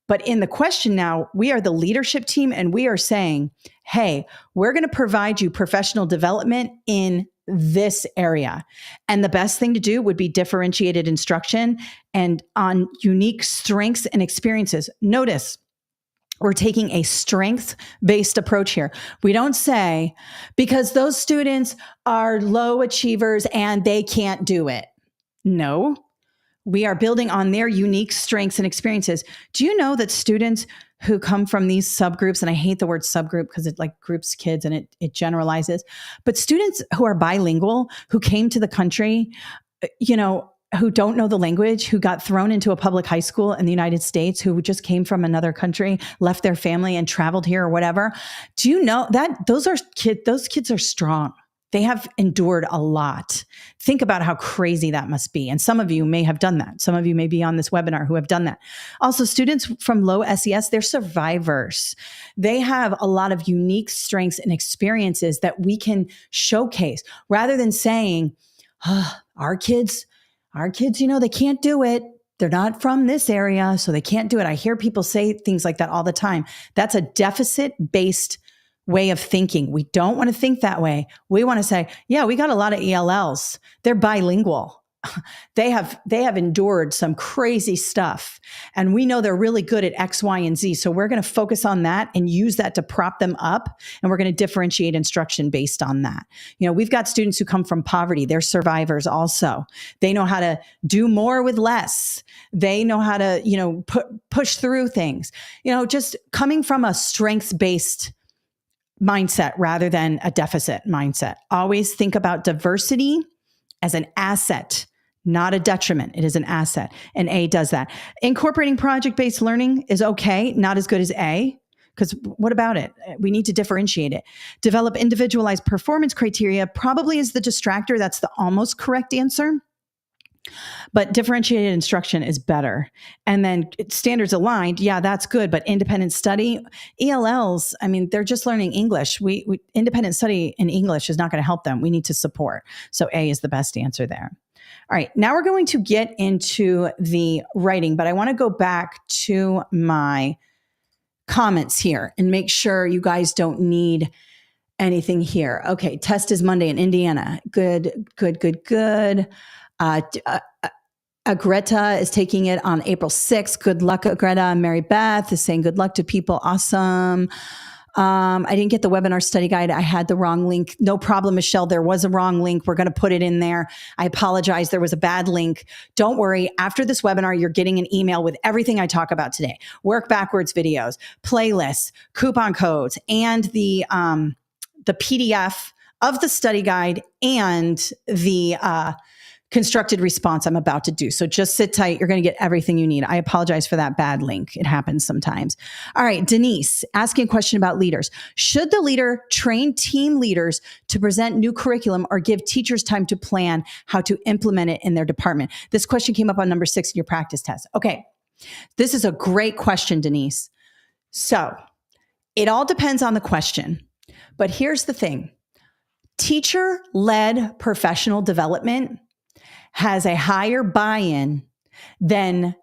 But in the question now, we are the leadership team and we are saying, hey, we're going to provide you professional development in this area. And the best thing to do would be differentiated instruction and on unique strengths and experiences. Notice, we're taking a strength-based approach here. We don't say, because those students are low achievers and they can't do it. No. We are building on their unique strengths and experiences. Do you know that students who come from these subgroups, and I hate the word subgroup because it like groups kids and it generalizes, but students who are bilingual, who came to the country, who don't know the language, who got thrown into a public high school in the United States, who just came from another country, left their family and traveled here or whatever. Do you know that those kids are strong. They have endured a lot. Think about how crazy that must be. And some of you may have done that. Some of you may be on this webinar who have done that. Also, students from low SES, they're survivors. They have a lot of unique strengths and experiences that we can showcase rather than saying, our kids, they can't do it. They're not from this area, so they can't do it. I hear people say things like that all the time. That's a deficit-based way of thinking. We don't want to think that way. We want to say, yeah, we got a lot of ELLs. They're bilingual. They have endured some crazy stuff. And we know they're really good at X, Y, and Z. So we're going to focus on that and use that to prop them up. And we're going to differentiate instruction based on that. We've got students who come from poverty. They're survivors also. They know how to do more with less. They know how to, push through things. Just coming from a strengths-based mindset rather than a deficit mindset. Always think about diversity as an asset, not a detriment. It is an asset. And A does that. Incorporating project-based learning is okay, not as good as A, because what about it? We need to differentiate it. Develop individualized performance criteria probably is the distractor. That's the almost correct answer. But differentiated instruction is better. And then standards aligned, yeah, that's good. But independent study, ELLs, I mean, they're just learning English. We independent study in English is not going to help them. We need to support. So A is the best answer there. All right, now we're going to get into the writing, but I want to go back to my comments here and make sure you guys don't need anything here. Okay, test is Monday in Indiana. Good. Greta is taking it on April 6th. Good luck, Greta. Mary Beth is saying good luck to people. Awesome. I didn't get the webinar study guide. I had the wrong link. No problem, Michelle. There was a wrong link. We're going to put it in there. I apologize. There was a bad link. Don't worry. After this webinar, you're getting an email with everything I talk about today. Work backwards videos, playlists, coupon codes, and the PDF of the study guide and the constructed response I'm about to do. So just sit tight. You're going to get everything you need. I apologize for that bad link. It happens sometimes. All right, Denise, asking a question about leaders. Should the leader train team leaders to present new curriculum or give teachers time to plan how to implement it in their department? This question came up on number 6 in your practice test. Okay, this is a great question, Denise. So it all depends on the question. But here's the thing. Teacher-led professional development has a higher buy-in than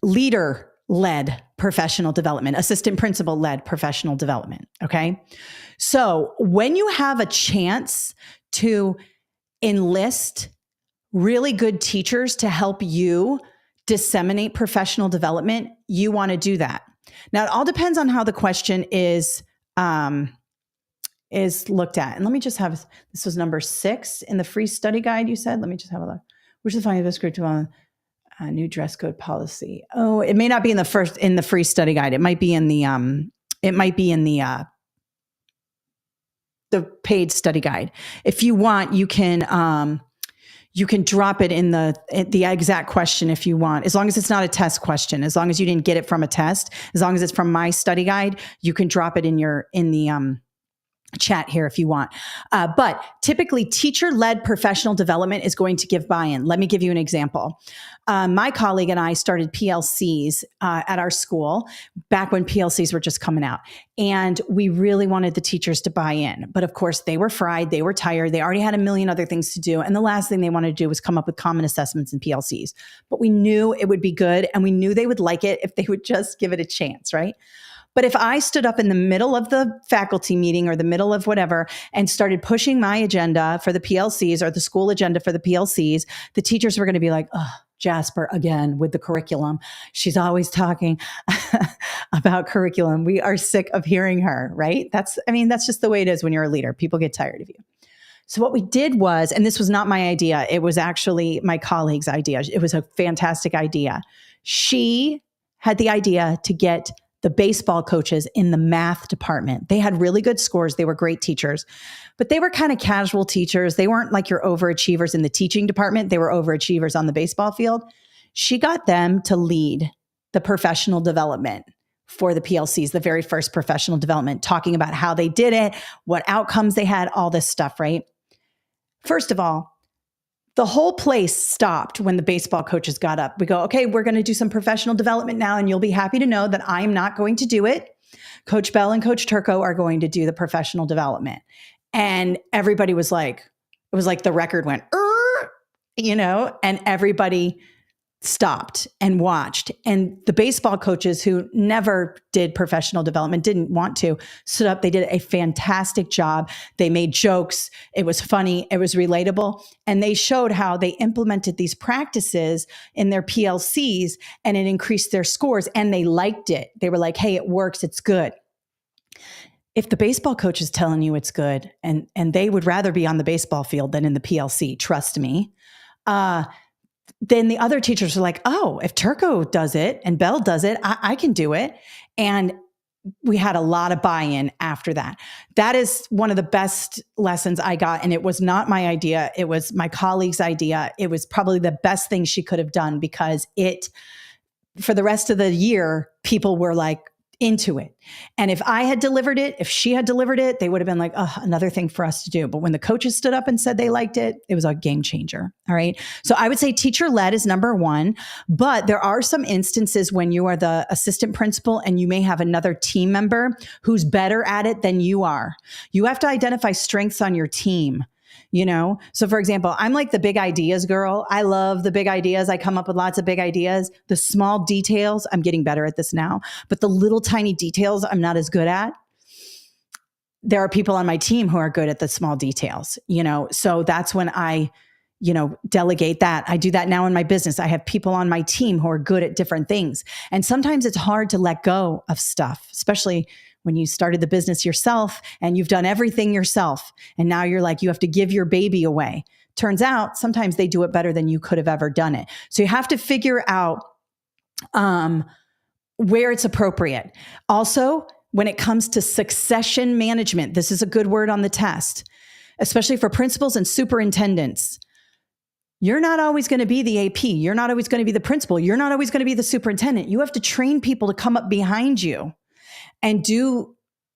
leader-led professional development, assistant principal-led professional development, okay? So when you have a chance to enlist really good teachers to help you disseminate professional development, you want to do that. Now, it all depends on how the question is looked at. And let me just have, this was number 6 in the free study guide, you said. Let me just have a look. Which is finding this curriculum on new dress code policy. Oh, it may not be in the free study guide. It might be in the paid study guide. If you want, you can drop it in the exact question if you want, as long as it's not a test question, as long as you didn't get it from a test, as long as it's from my study guide, you can drop it in the chat here if you want. But typically teacher-led professional development is going to give buy-in. Let me give you an example. My colleague and I started PLCs at our school back when PLCs were just coming out. And we really wanted the teachers to buy in. But of course, they were fried. They were tired. They already had a million other things to do. And the last thing they wanted to do was come up with common assessments in PLCs. But we knew it would be good. And we knew they would like it if they would just give it a chance, right? But if I stood up in the middle of the faculty meeting or the middle of whatever and started pushing my agenda for the PLCs or the school agenda for the PLCs, the teachers were going to be like, oh, Jasper again with the curriculum. She's always talking about curriculum. We are sick of hearing her, right? That's just the way it is when you're a leader. People get tired of you. So what we did was, and this was not my idea, it was actually my colleague's idea. It was a fantastic idea. She had the idea to get the baseball coaches in the math department. They had really good scores. They were great teachers, but they were kind of casual teachers. They weren't like your overachievers in the teaching department. They were overachievers on the baseball field. She got them to lead the professional development for the PLCs, the very first professional development, talking about how they did it, what outcomes they had, all this stuff, right? First of all, the whole place stopped when the baseball coaches got up. We go, okay, we're going to do some professional development now, and you'll be happy to know that I'm not going to do it. Coach Bell and Coach Turco are going to do the professional development. And everybody was like, it was like the record went, and everybody stopped and watched. And the baseball coaches who never did professional development, didn't want to, stood up. They did a fantastic job. They made jokes. It was funny. It was relatable. And they showed how they implemented these practices in their PLCs and it increased their scores and they liked it. They were like, hey, it works. It's good. If the baseball coach is telling you it's good and they would rather be on the baseball field than in the PLC, trust me, then the other teachers are like, oh, if Turco does it and Bell does it, I can do it. And we had a lot of buy-in after that. That is one of the best lessons I got. And it was not my idea. It was my colleague's idea. It was probably the best thing she could have done because for the rest of the year, people were like into it. And if I had delivered it, if she had delivered it, they would have been like, oh, another thing for us to do. But when the coaches stood up and said they liked it, it was a game changer. All right. So I would say teacher led is number one, but there are some instances when you are the assistant principal and you may have another team member who's better at it than you are. You have to identify strengths on your team. So for example, I'm like the big ideas girl. I love the big ideas. I come up with lots of big ideas. The small details, I'm getting better at this now, but the little tiny details I'm not as good at. There are people on my team who are good at the small details, so that's when I, delegate that. I do that now in my business. I have people on my team who are good at different things. And sometimes it's hard to let go of stuff, especially when you started the business yourself and you've done everything yourself. And now you're like, you have to give your baby away. Turns out sometimes they do it better than you could have ever done it. So you have to figure out where it's appropriate. Also, when it comes to succession management, this is a good word on the test, especially for principals and superintendents. You're not always going to be the AP. You're not always going to be the principal. You're not always going to be the superintendent. You have to train people to come up behind you and do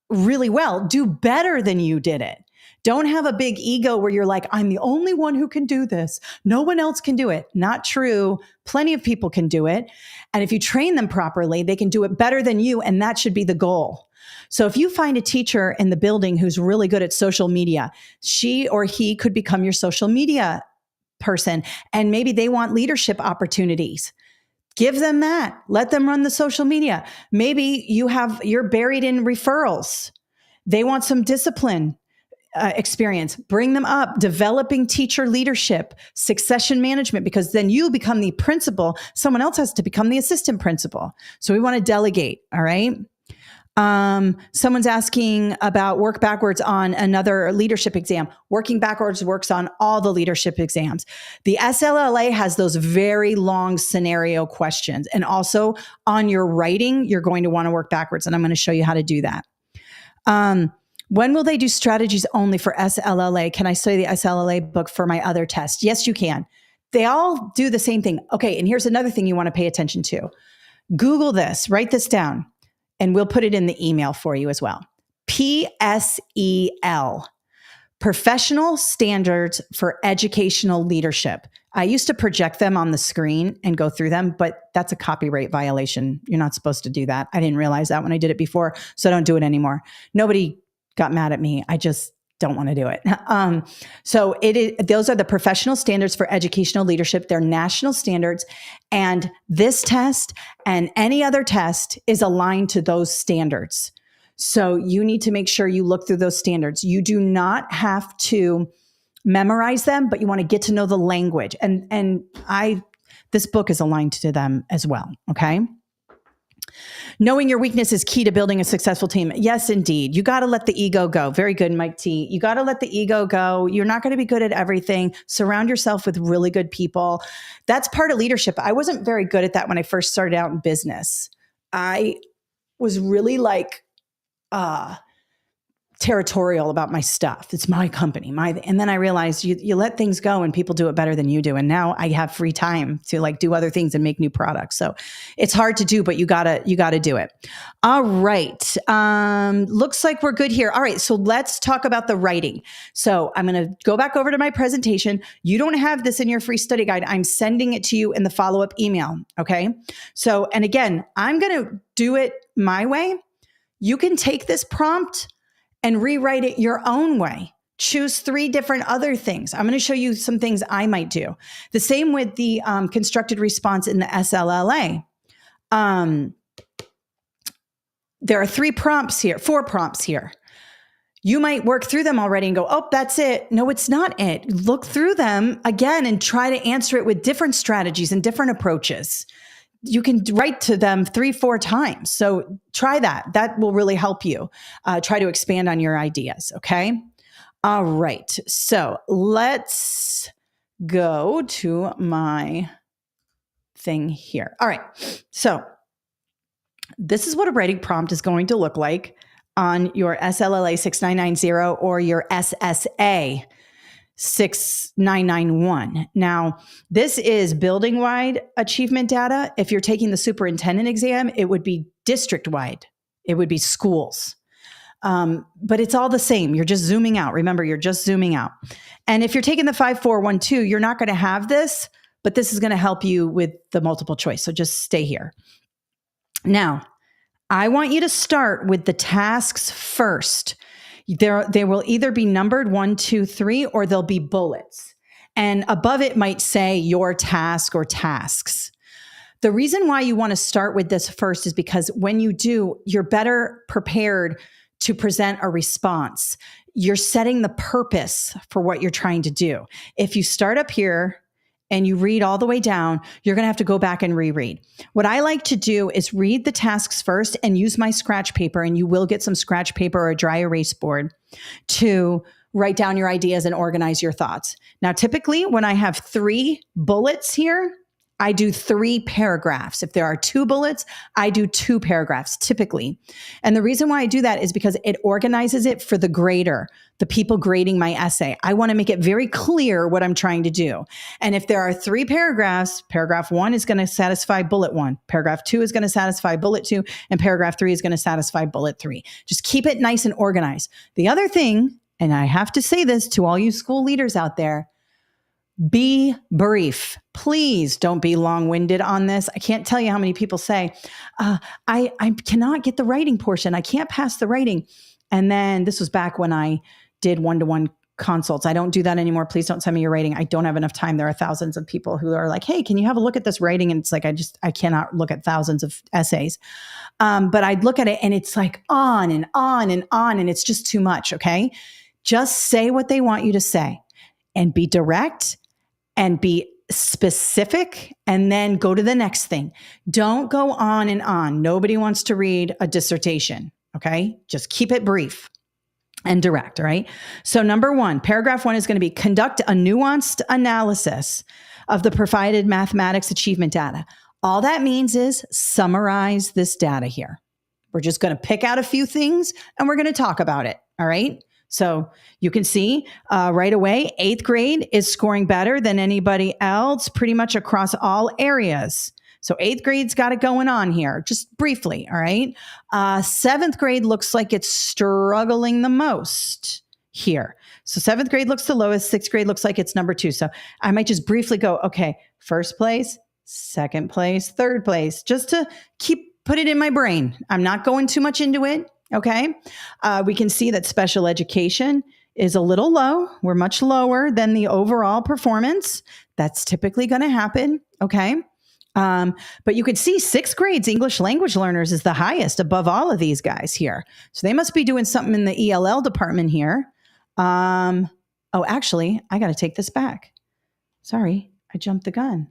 really well, do better than you did it. Don't have a big ego where you're like, I'm the only one who can do this. No one else can do it. Not true. Plenty of people can do it. And if you train them properly, they can do it better than you. And that should be the goal. So if you find a teacher in the building who's really good at social media, she or he could become your social media person. And maybe they want leadership opportunities. Give them that. Let them run the social media. Maybe you're buried in referrals. They want some discipline experience. Bring them up. Developing teacher leadership, succession management, because then you become the principal. Someone else has to become the assistant principal. So we want to delegate. All right. Someone's asking about work backwards on another leadership exam. Working backwards works on all the leadership exams. The SLLA has those very long scenario questions. And also on your writing, you're going to want to work backwards. And I'm going to show you how to do that. When will they do strategies only for SLLA? Can I study the SLLA book for my other test? Yes, you can. They all do the same thing. Okay. And here's another thing you want to pay attention to. Google this, write this down. And we'll put it in the email for you as well. PSEL, Professional Standards for Educational Leadership. I used to project them on the screen and go through them, but that's a copyright violation. You're not supposed to do that. I didn't realize that when I did it before, so I don't do it anymore. Nobody got mad at me. I just don't want to do it. Those are the professional standards for educational leadership. They're national standards. And this test and any other test is aligned to those standards. So you need to make sure you look through those standards. You do not have to memorize them, but you want to get to know the language. And this book is aligned to them as well. Okay. Knowing your weakness is key to building a successful team. Yes, indeed. You got to let the ego go. Very good, Mike T. You got to let the ego go. You're not going to be good at everything. Surround yourself with really good people. That's part of leadership. I wasn't very good at that when I first started out in business. I was really territorial about my stuff. It's my company, and then I realized you let things go and people do it better than you do. And now I have free time to do other things and make new products. So it's hard to do, but you gotta do it. All right. Looks like we're good here. All right. So let's talk about the writing. So I'm going to go back over to my presentation. You don't have this in your free study guide. I'm sending it to you in the follow-up email. Okay. So, and again, I'm going to do it my way. You can take this prompt and rewrite it your own way. Choose 3 different other things. I'm going to show you some things I might do. The same with the constructed response in the SLLA. There are 4 prompts here. You might work through them already and go, oh, that's it. No, it's not it. Look through them again and try to answer it with different strategies and different approaches. You can write to them 3-4 times. So try that. That will really help you try to expand on your ideas. Okay. All right. So let's go to my thing here. All right. So this is what a writing prompt is going to look like on your SLLA 6990 or your SSA 6991. Now, this is building-wide achievement data. If you're taking the superintendent exam, it would be district-wide It would be schools. But it's all the same. You're just zooming out. Remember, you're just zooming out. And if you're taking the 5, 4, 1, 2, you're not going to have this, but this is going to help you with the multiple choice. So just stay here. Now, I want you to start with the tasks first. They will either be numbered 1, 2, 3, or they'll be bullets. And above it might say your task or tasks. The reason why you want to start with this first is because when you do, you're better prepared to present a response. You're setting the purpose for what you're trying to do. If you start up here and you read all the way down, you're going to have to go back and reread. What I like to do is read the tasks first and use my scratch paper, and you will get some scratch paper or a dry erase board to write down your ideas and organize your thoughts. Now, typically when I have 3 bullets here, I do 3 paragraphs. If there are 2 bullets, I do 2 paragraphs typically. And the reason why I do that is because it organizes it for the grader, the people grading my essay. I want to make it very clear what I'm trying to do. And if there are 3 paragraphs, paragraph 1 is going to satisfy bullet 1, paragraph 2 is going to satisfy bullet 2, and paragraph 3 is going to satisfy bullet 3. Just keep it nice and organized. The other thing, and I have to say this to all you school leaders out there, be brief. Please don't be long-winded on this. I can't tell you how many people say, I cannot get the writing portion. I can't pass the writing. And then this was back when I did one-to-one consults. I don't do that anymore. Please don't send me your writing. I don't have enough time. There are thousands of people who are like, hey, can you have a look at this writing? And it's like, I cannot look at thousands of essays. But I'd look at it and it's like on and on and on. And it's just too much. Okay. Just say what they want you to say and be direct and be specific, and then go to the next thing. Don't go on and on. Nobody wants to read a dissertation, okay? Just keep it brief and direct, all right? So number 1, paragraph 1 is going to be conduct a nuanced analysis of the provided mathematics achievement data. All that means is summarize this data here. We're just going to pick out a few things and we're going to talk about it, all right? So you can see right away, 8th grade is scoring better than anybody else pretty much across all areas. So 8th grade's got it going on here, just briefly, all right? 7th grade looks like it's struggling the most here. So 7th grade looks the lowest, 6th grade looks like it's number 2. So I might just briefly go, okay, 1st place, 2nd place, 3rd place, just to put it in my brain. I'm not going too much into it. Okay. We can see that special education is a little low. We're much lower than the overall performance. That's typically going to happen. Okay. But you could see 6th grade's English language learners is the highest above all of these guys here. So they must be doing something in the ELL department here. Actually, I got to take this back. Sorry, I jumped the gun.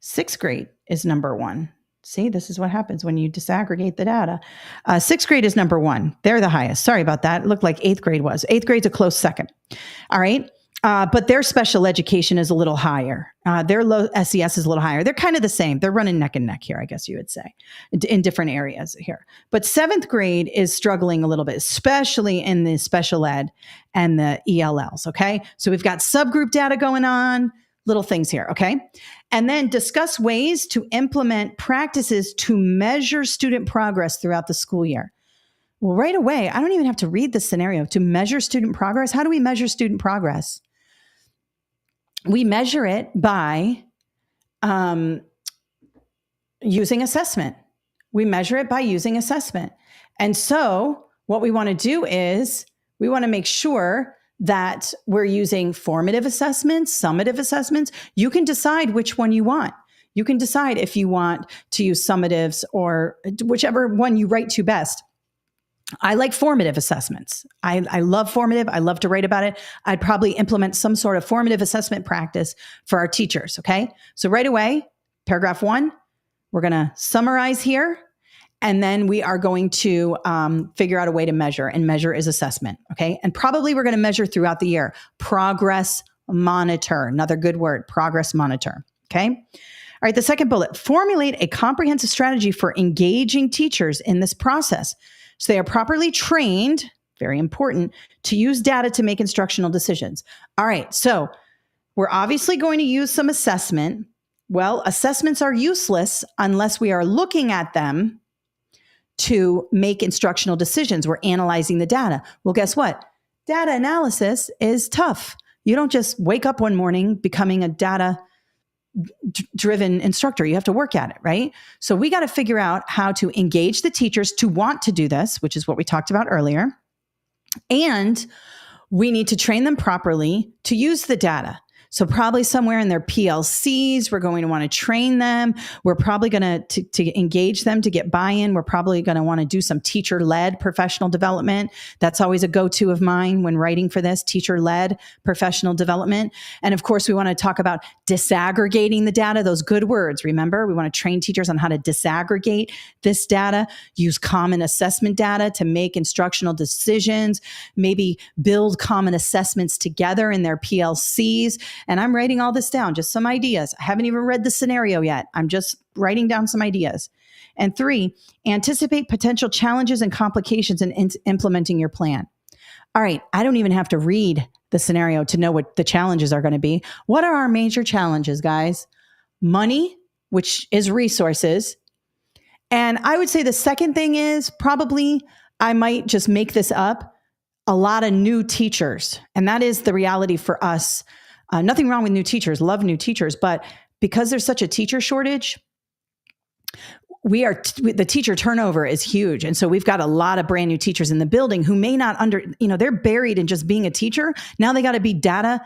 6th grade is number 1. See, this is what happens when you disaggregate the data. 6th grade is number 1. They're the highest. Sorry about that. It looked like 8th grade was. 8th grade's a close second. All right. But their special education is a little higher. Their low SES is a little higher. They're kind of the same. They're running neck and neck here, I guess you would say, in different areas here. But 7th grade is struggling a little bit, especially in the special ed and the ELLs. Okay. So we've got subgroup data going on, little things here. Okay. And then discuss ways to implement practices to measure student progress throughout the school year. Well, right away, I don't even have to read the scenario. To measure student progress, how do we measure student progress? We measure it by using assessment. We measure it by using assessment. And so what we want to do is we want to make sure that we're using formative assessments, summative assessments. You can decide which one you want. You can decide if you want to use summatives or whichever one you write to best. I like formative assessments. I love formative. I love to write about it. I'd probably implement some sort of formative assessment practice for our teachers, okay? So right away, paragraph 1, we're going to summarize here. And then we are going to figure out a way to measure, and measure is assessment, okay? And probably we're going to measure throughout the year. Progress monitor, another good word, progress monitor, okay? All right, the second bullet, formulate a comprehensive strategy for engaging teachers in this process so they are properly trained, very important, to use data to make instructional decisions. All right, so we're obviously going to use some assessment. Well, assessments are useless unless we are looking at them to make instructional decisions. We're analyzing the data. Well, guess what? Data analysis is tough. You don't just wake up one morning becoming a data driven instructor. You have to work at it, right? So we got to figure out how to engage the teachers to want to do this, which is what we talked about earlier. And we need to train them properly to use the data. So probably somewhere in their PLCs, we're going to want to train them. We're probably going to engage them to get buy-in. We're probably going to want to do some teacher-led professional development. That's always a go-to of mine when writing for this, teacher-led professional development. And of course, we want to talk about disaggregating the data, those good words. Remember, we want to train teachers on how to disaggregate this data, use common assessment data to make instructional decisions, maybe build common assessments together in their PLCs. And I'm writing all this down, just some ideas. I haven't even read the scenario yet. I'm just writing down some ideas. And 3, anticipate potential challenges and complications in implementing your plan. All right, I don't even have to read the scenario to know what the challenges are going to be. What are our major challenges, guys? Money, which is resources. And I would say the second thing is probably, I might just make this up, a lot of new teachers. And that is the reality for us. Nothing wrong with new teachers, love new teachers, but because there's such a teacher shortage, the teacher turnover is huge. And so we've got a lot of brand new teachers in the building who may not they're buried in just being a teacher. Now they got to be data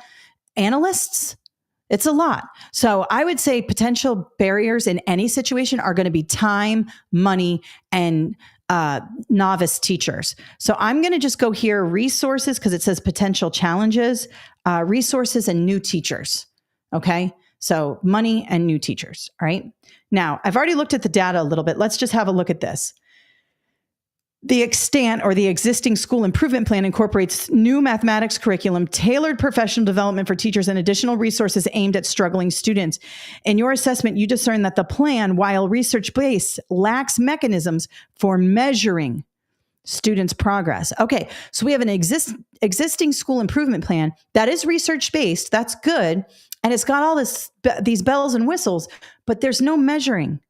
analysts. It's a lot. So I would say potential barriers in any situation are going to be time, money, and novice teachers. So I'm going to just go here, resources, because it says potential challenges, resources and new teachers. Okay. So money and new teachers. All right. Now I've already looked at the data a little bit. Let's just have a look at this. The extant or the existing school improvement plan incorporates new mathematics curriculum, tailored professional development for teachers, and additional resources aimed at struggling students. In your assessment, you discern that the plan, while research-based, lacks mechanisms for measuring students' progress. Okay, so we have an existing school improvement plan that is research-based. That's good. And it's got all these bells and whistles, but there's no measuring.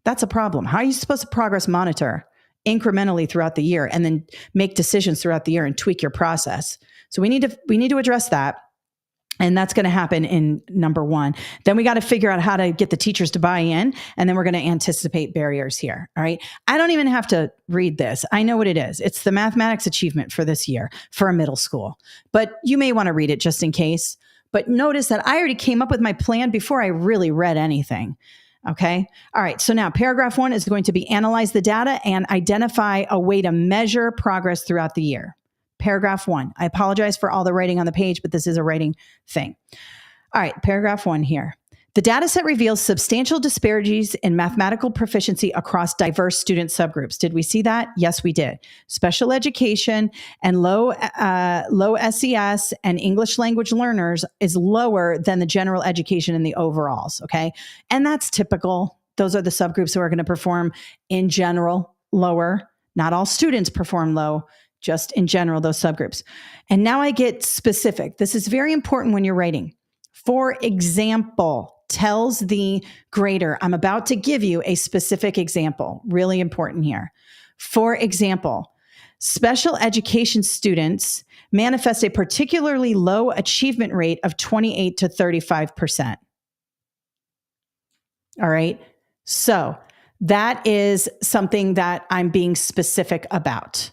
That's a problem. How are you supposed to progress monitor incrementally throughout the year and then make decisions throughout the year and tweak your process? So we need to address that. And that's going to happen in number 1. Then we got to figure out how to get the teachers to buy in. And then we're going to anticipate barriers here. All right. I don't even have to read this. I know what it is. It's the mathematics achievement for this year for a middle school, but you may want to read it just in case. But notice that I already came up with my plan before I really read anything. Okay. All right. So now paragraph 1 is going to be analyze the data and identify a way to measure progress throughout the year. Paragraph 1. I apologize for all the writing on the page, but this is a writing thing. All right. Paragraph 1 here. The data set reveals substantial disparities in mathematical proficiency across diverse student subgroups. Did we see that? Yes, we did. Special education and low SES and English language learners is lower than the general education in the overalls, okay? And that's typical. Those are the subgroups who are going to perform in general lower. Not all students perform low, just in general, those subgroups. And now I get specific. This is very important when you're writing. For example, tells the grader, I'm about to give you a specific example. Really important here. For example, special education students manifest a particularly low achievement rate of 28 to 35%. All right. So that is something that I'm being specific about.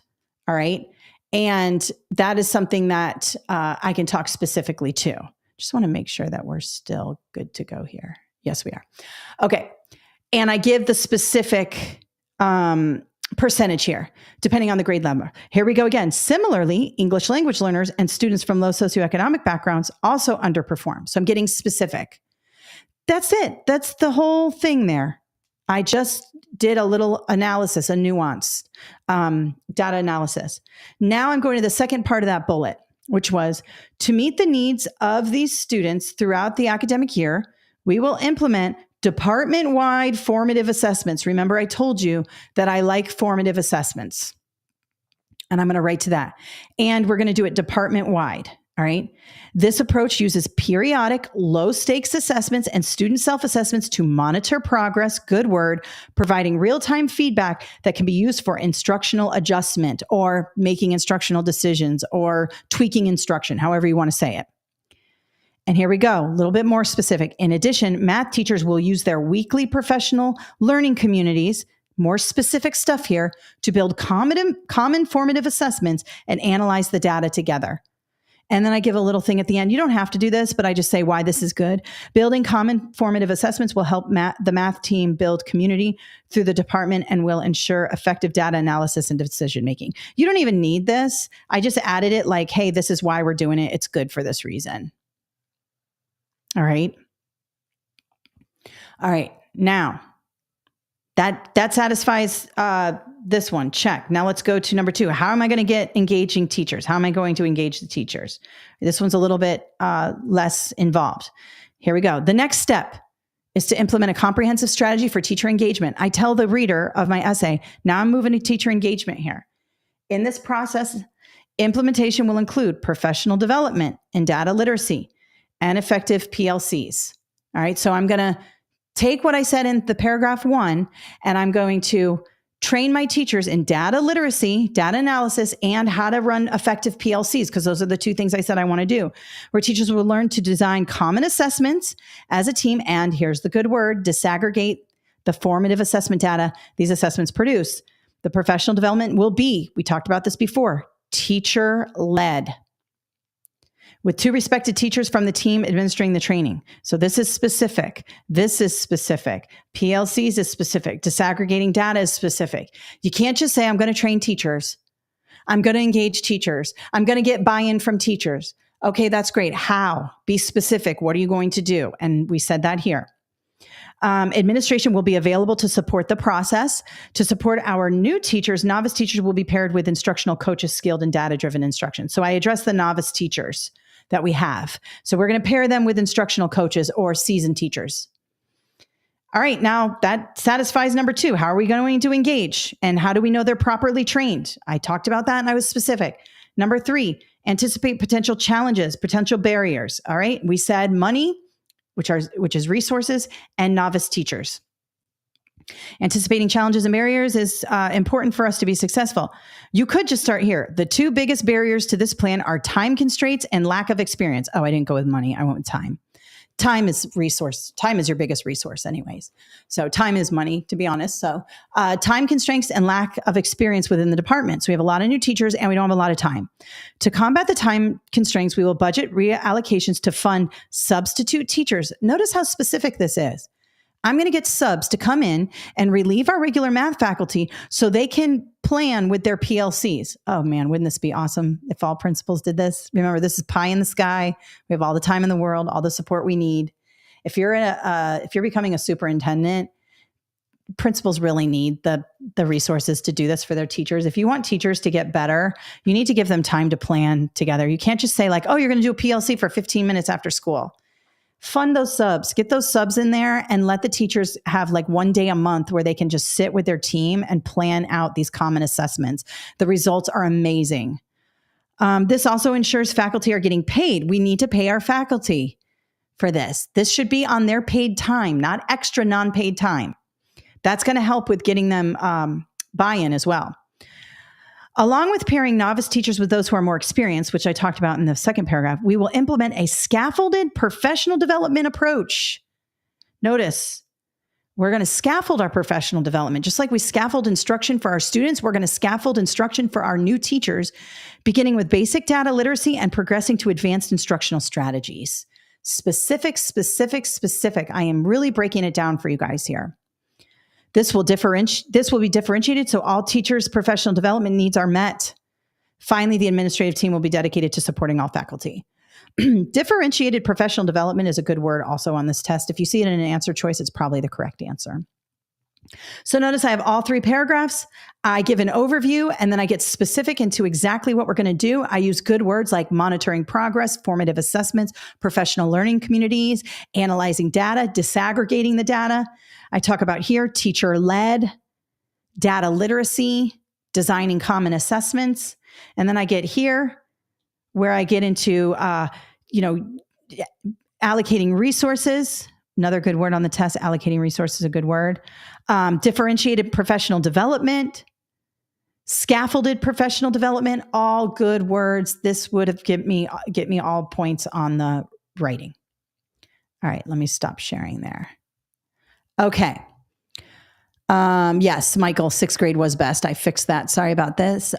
All right. And that is something that I can talk specifically to. Just want to make sure that we're still good to go here. Yes, we are. Okay. And I give the specific percentage here, depending on the grade level. Here we go again. Similarly, English language learners and students from low socioeconomic backgrounds also underperform. So I'm getting specific. That's it. That's the whole thing there. I just did a little analysis, a nuanced data analysis. Now I'm going to the second part of that bullet, which was to meet the needs of these students throughout the academic year, we will implement department-wide formative assessments. Remember, I told you that I like formative assessments, and I'm going to write to that. And we're going to do it department-wide. All right. This approach uses periodic, low stakes assessments and student self assessments to monitor progress, good word, providing real time feedback that can be used for instructional adjustment or making instructional decisions or tweaking instruction, however you want to say it. And here we go, a little bit more specific. In addition, math teachers will use their weekly professional learning communities, more specific stuff here, to build common formative assessments and analyze the data together. And then I give a little thing at the end. You don't have to do this, but I just say why this is good. Building common formative assessments will help the math team build community through the department and will ensure effective data analysis and decision making. You don't even need this. I just added it like, hey, this is why we're doing it. It's good for this reason. All right. All right. Now, that satisfies this one. Check. Now let's go to number 2. How am I going to get engaging teachers? How am I going to engage the teachers? This one's a little bit less involved. Here we go. The next step is to implement a comprehensive strategy for teacher engagement. I tell the reader of my essay, now I'm moving to teacher engagement here. In this process, implementation will include professional development and data literacy and effective PLCs. All right. So I'm going to take what I said in the paragraph 1, and I'm going to train my teachers in data literacy, data analysis, and how to run effective PLCs, because those are the 2 things I said I want to do, where teachers will learn to design common assessments as a team. And here's the good word, disaggregate the formative assessment data these assessments produce. The professional development will be, we talked about this before, teacher-led, with 2 respected teachers from the team administering the training. So this is specific. This is specific. PLCs is specific. Disaggregating data is specific. You can't just say, I'm going to train teachers. I'm going to engage teachers. I'm going to get buy-in from teachers. Okay, that's great. How? Be specific. What are you going to do? And we said that here. Administration will be available to support the process. To support our new teachers, novice teachers will be paired with instructional coaches skilled in data-driven instruction. So I address the novice teachers that we have. So we're going to pair them with instructional coaches or seasoned teachers. All right, now that satisfies number 2. How are we going to engage? And how do we know they're properly trained? I talked about that and I was specific. Number 3, anticipate potential challenges, potential barriers. All right, we said money, which is resources, and novice teachers. Anticipating challenges and barriers is important for us to be successful. You could just start here. The 2 biggest barriers to this plan are time constraints and lack of experience. Oh, I didn't go with money. I went with time. Time is resource. Time is your biggest resource anyways. So time is money, to be honest. So time constraints and lack of experience within the department. So we have a lot of new teachers and we don't have a lot of time. To combat the time constraints, we will budget reallocations to fund substitute teachers. Notice how specific this is. I'm going to get subs to come in and relieve our regular math faculty so they can plan with their PLCs. Oh man, wouldn't this be awesome if all principals did this? Remember, this is pie in the sky. We have all the time in the world, all the support we need. If you're becoming a superintendent, principals really need the resources to do this for their teachers. If you want teachers to get better, you need to give them time to plan together. You can't just say like, oh, you're going to do a PLC for 15 minutes after school. Fund those subs, get those subs in there and let the teachers have like 1 day a month where they can just sit with their team and plan out these common assessments. The results are amazing. This also ensures faculty are getting paid. We need to pay our faculty for this. This should be on their paid time, not extra non-paid time. That's going to help with getting them buy-in as well. Along with pairing novice teachers with those who are more experienced, which I talked about in the second paragraph, we will implement a scaffolded professional development approach. Notice, we're going to scaffold our professional development. Just like we scaffold instruction for our students, we're going to scaffold instruction for our new teachers, beginning with basic data literacy and progressing to advanced instructional strategies. Specific, specific, specific. I am really breaking it down for you guys here. This will be differentiated so all teachers' professional development needs are met. Finally, the administrative team will be dedicated to supporting all faculty. Differentiated professional development is a good word also on this test. If you see it in an answer choice, it's probably the correct answer. So notice I have all 3 paragraphs. I give an overview and then I get specific into exactly what we're going to do. I use good words like monitoring progress, formative assessments, professional learning communities, analyzing data, disaggregating the data. I talk about here teacher-led, data literacy, designing common assessments. And then I get here where I get into, allocating resources. Another good word on the test, allocating resources is a good word. Differentiated professional development, scaffolded professional development, all good words. This would have get me all points on the writing. All right, let me stop sharing there. Okay. Yes, Michael, 6th grade was best. I fixed that. Sorry about this.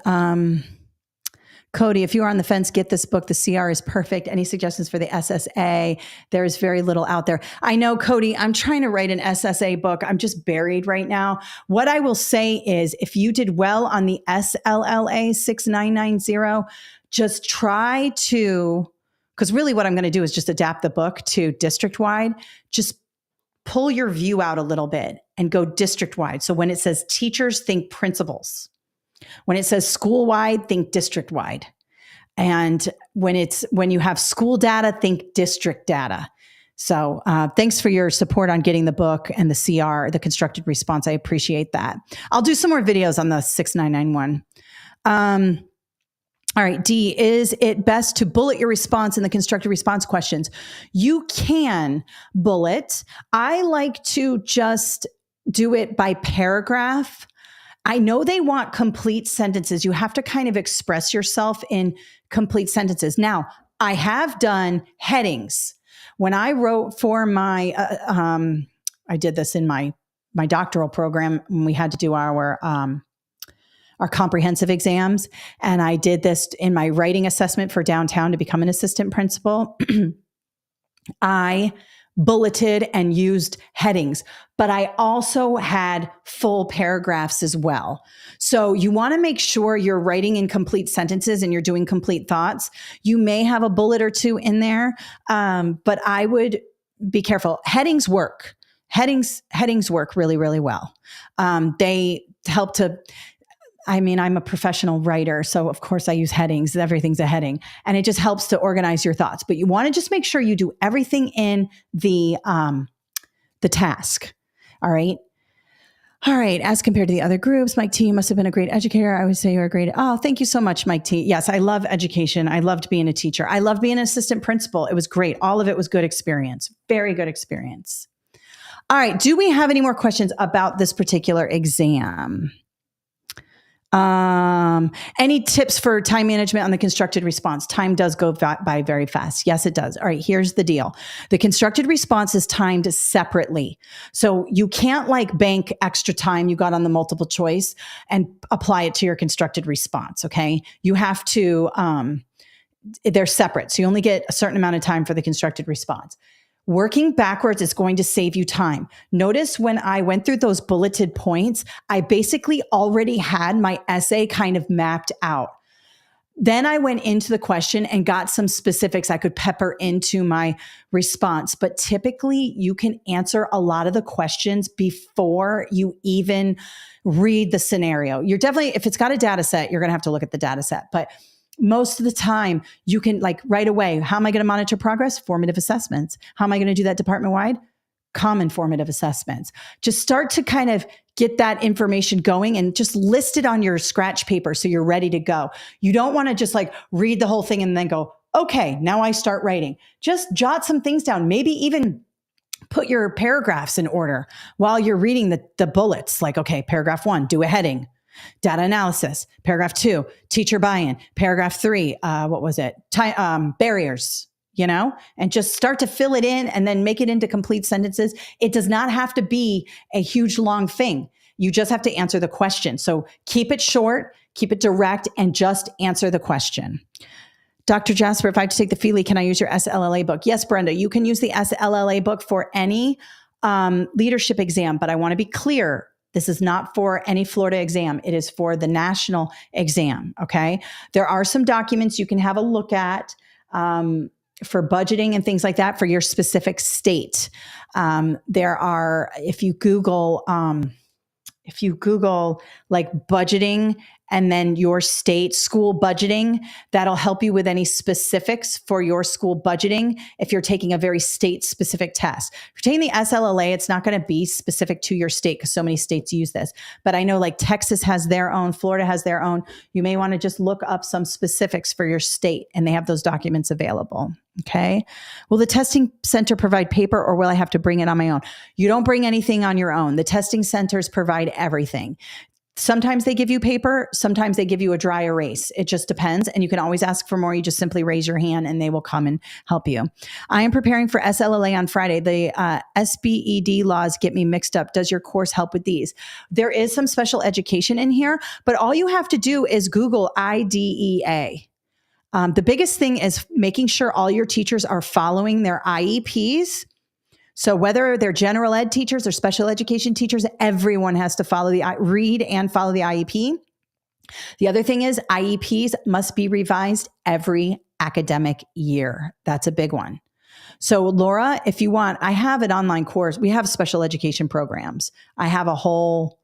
Cody, if you are on the fence, get this book. The CR is perfect. Any suggestions for the SSA? There is very little out there. I know, Cody, I'm trying to write an SSA book. I'm just buried right now. What I will say is if you did well on the SLLA 6990, just try to, because really what I'm going to do is just adapt the book to district-wide. Just pull your view out a little bit and go district-wide. So when it says teachers, think principals. When it says school-wide, think district-wide. And when you have school data, think district data. So thanks for your support on getting the book and the CR, the constructed response. I appreciate that. I'll do some more videos on the 6991. All right, D, is it best to bullet your response in the constructed response questions? You can bullet. I like to just do it by paragraph. I know they want complete sentences. You have to kind of express yourself in complete sentences. Now, I have done headings. When I wrote for my, I did this in my doctoral program when we had to do our comprehensive exams. And I did this in my writing assessment for downtown to become an assistant principal. I bulleted and used headings, but I also had full paragraphs as well. So you want to make sure you're writing in complete sentences and you're doing complete thoughts. You may have a bullet or two in there, but I would be careful. Headings work. Headings work really, really well. They help to, I'm a professional writer, so of course I use headings. Everything's a heading, and it just helps to organize your thoughts. But you want to just make sure you do everything in the task. All right. All right. As compared to the other groups, Mike T, you must have been a great educator. I would say you're a great. Oh, thank you so much, Mike T. Yes, I love education. I loved being a teacher. I loved being an assistant principal. It was great. All of it was good experience. Very good experience. All right. Do we have any more questions about this particular exam? Any tips for time management on the constructed response? Time does go by very fast. Yes, it does. All right, here's the deal. The constructed response is timed separately. So you can't bank extra time you got on the multiple choice and apply it to your constructed response. Okay. You have to, they're separate. So you only get a certain amount of time for the constructed response. Working backwards is going to save you time. Notice when I went through those bulleted points, I basically already had my essay kind of mapped out. Then I went into the question and got some specifics I could pepper into my response. But typically you can answer a lot of the questions before you even read the scenario. You're definitely, if it's got a data set, you're going to have to look at the data set. But most of the time you can right away, how am I going to monitor progress? Formative assessments. How am I going to do that department-wide? Common formative assessments. Just start to kind of get that information going and just list it on your scratch paper so you're ready to go. You don't want to just read the whole thing and then go, okay, now I start writing. Just jot some things down. Maybe even put your paragraphs in order while you're reading the bullets. Okay, paragraph 1, do a heading. Data analysis. Paragraph 2, teacher buy-in. Paragraph 3, barriers, and just start to fill it in and then make it into complete sentences. It does not have to be a huge, long thing. You just have to answer the question. So keep it short, keep it direct, and just answer the question. Dr. Jasper, if I have to take the FELE, can I use your SLLA book? Yes, Brenda, you can use the SLLA book for any leadership exam, but I want to be clear. This is not for any Florida exam. It is for the national exam, okay? There are some documents you can have a look at for budgeting and things like that for your specific state. There are, if you Google budgeting and then your state school budgeting. That'll help you with any specifics for your school budgeting if you're taking a very state specific test. If you're taking the SLLA, it's not going to be specific to your state because so many states use this. But I know like Texas has their own, Florida has their own. You may want to just look up some specifics for your state, and they have those documents available. Okay. Will the testing center provide paper, or will I have to bring it on my own? You don't bring anything on your own. The testing centers provide everything. Sometimes they give you paper. Sometimes they give you a dry erase. It just depends. And you can always ask for more. You just simply raise your hand and they will come and help you. I am preparing for SLLA on Friday. The SBED laws get me mixed up. Does your course help with these? There is some special education in here, but all you have to do is Google IDEA. The biggest thing is making sure all your teachers are following their IEPs. So whether they're general ed teachers or special education teachers, everyone has to read and follow the IEP. The other thing is IEPs must be revised every academic year. That's a big one. So Laura, if you want, I have an online course. We have special education programs. I have a whole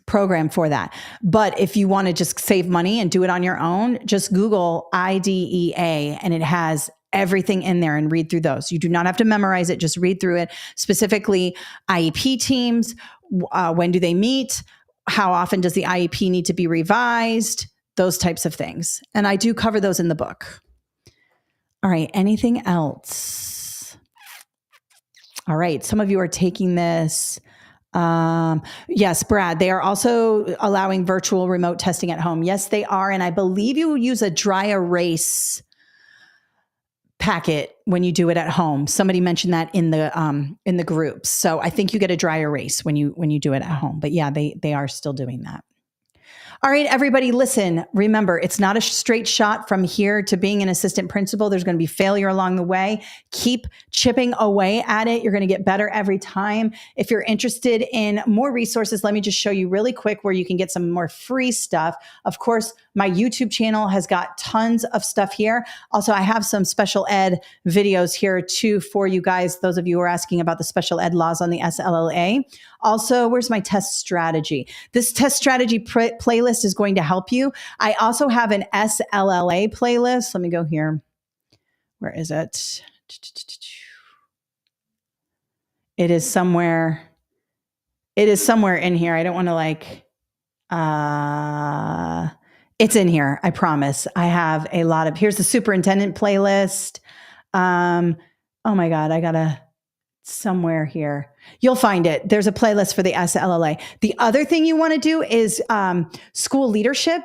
program for that. But if you want to just save money and do it on your own, just Google IDEA and it has everything in there and read through those. You do not have to memorize it. Just read through it. Specifically, IEP teams, when do they meet? How often does the IEP need to be revised? Those types of things. And I do cover those in the book. All right. Anything else? All right. Some of you are taking this. Yes, Brad, they are also allowing virtual remote testing at home. Yes, they are. And I believe you use a dry erase packet when you do it at home. Somebody mentioned that in the groups. So I think you get a dry erase when you do it at home. But yeah, they are still doing that. All right, everybody, listen, remember, it's not a straight shot from here to being an assistant principal. There's going to be failure along the way. Keep chipping away at it. You're going to get better every time. If you're interested in more resources, let me just show you really quick where you can get some more free stuff. Of course, my YouTube channel has got tons of stuff here. Also, I have some special ed videos here too for you guys, those of you who are asking about the special ed laws on the SLLA. Also, where's my test strategy? This test strategy playlist is going to help you. I also have an SLLA playlist. Let me go here. Where is it? It is somewhere in here. I don't want to it's in here. I promise. I have a lot of, here's the superintendent playlist. Oh my God, somewhere here. You'll find it. There's a playlist for the SLLA. The other thing you want to do is school leadership.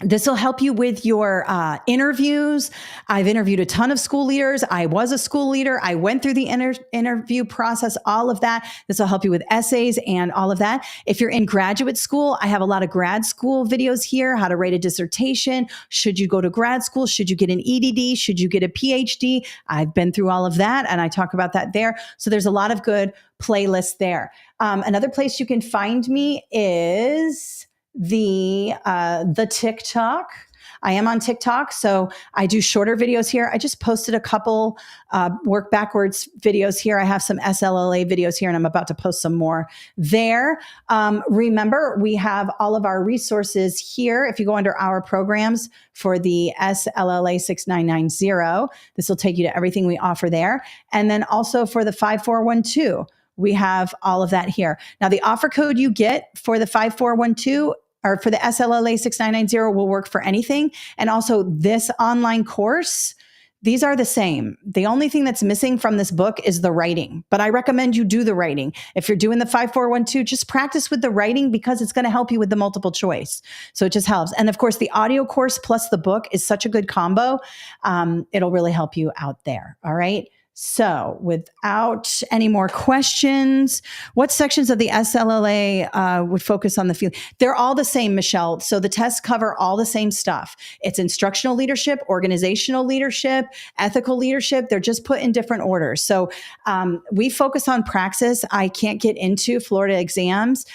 This will help you with your interviews. I've interviewed a ton of school leaders. I was a school leader. I went through the interview process, all of that. This will help you with essays and all of that. If you're in graduate school, I have a lot of grad school videos here, how to write a dissertation. Should you go to grad school? Should you get an EDD? Should you get a PhD? I've been through all of that, and I talk about that there. So there's a lot of good playlists there. Another place you can find me is the TikTok. I am on TikTok, so I do shorter videos here. I just posted a couple work backwards videos here. I have some SLLA videos here, and I'm about to post some more there. Remember, we have all of our resources here. If you go under our programs for the SLLA 6990, this will take you to everything we offer there. And then also for the 5412, we have all of that here. Now, the offer code you get for the 5412 or for the SLLA 6990 will work for anything. And also this online course, these are the same. The only thing that's missing from this book is the writing, but I recommend you do the writing. If you're doing the 5412, just practice with the writing because it's going to help you with the multiple choice. So it just helps. And of course, the audio course plus the book is such a good combo. It'll really help you out there. All right. So without any more questions, what sections of the SLLA would focus on the field? They're all the same, Michelle. So the tests cover all the same stuff. It's instructional leadership, organizational leadership, ethical leadership. They're just put in different orders. So we focus on Praxis. I can't get into Florida exams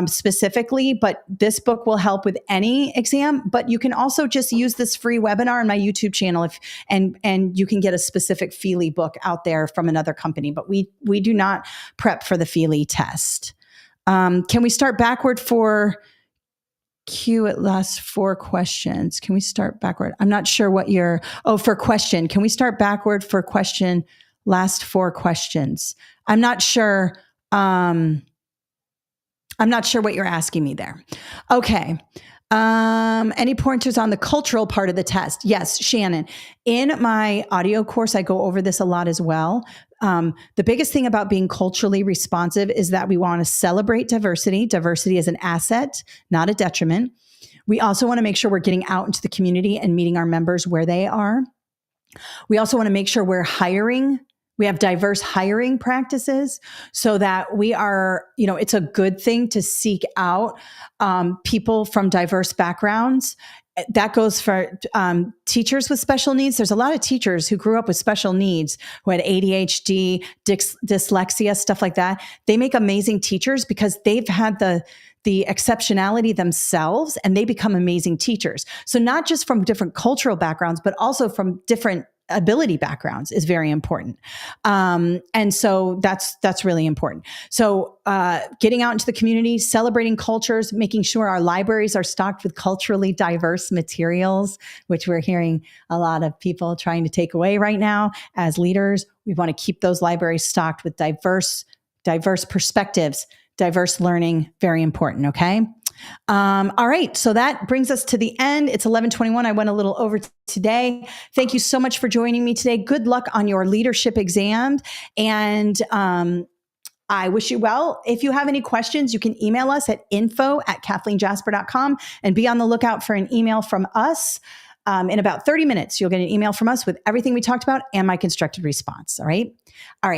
specifically, but this book will help with any exam. But you can also just use this free webinar on my YouTube channel and you can get a specific Feely book out there from another company, but we do not prep for the Feely test. Can we start backward for queue at last 4 questions. Can we start backward? I'm not sure what for question. Can we start backward for question, last 4 questions? I'm not sure. I'm not sure what you're asking me there. Okay. Any pointers on the cultural part of the test? Yes, Shannon. In my audio course, I go over this a lot as well. The biggest thing about being culturally responsive is that we want to celebrate diversity. Diversity is an asset, not a detriment. We also want to make sure we're getting out into the community and meeting our members where they are. We also want to make sure we're hiring. We have diverse hiring practices so that we are, it's a good thing to seek out people from diverse backgrounds. That goes for teachers with special needs. There's a lot of teachers who grew up with special needs, who had ADHD, dyslexia, stuff like that. They make amazing teachers because they've had the exceptionality themselves, and they become amazing teachers. So not just from different cultural backgrounds, but also from different ability backgrounds is very important. And so that's really important. So getting out into the community, celebrating cultures, making sure our libraries are stocked with culturally diverse materials, which we're hearing a lot of people trying to take away right now. As leaders, we want to keep those libraries stocked with diverse perspectives, diverse learning, very important, okay? All right. So that brings us to the end. It's 11:21. I went a little over today. Thank you so much for joining me today. Good luck on your leadership exam. And I wish you well. If you have any questions, you can email us at info@kathleenjasper.com and be on the lookout for an email from us. In about 30 minutes, you'll get an email from us with everything we talked about and my constructed response. All right. All right.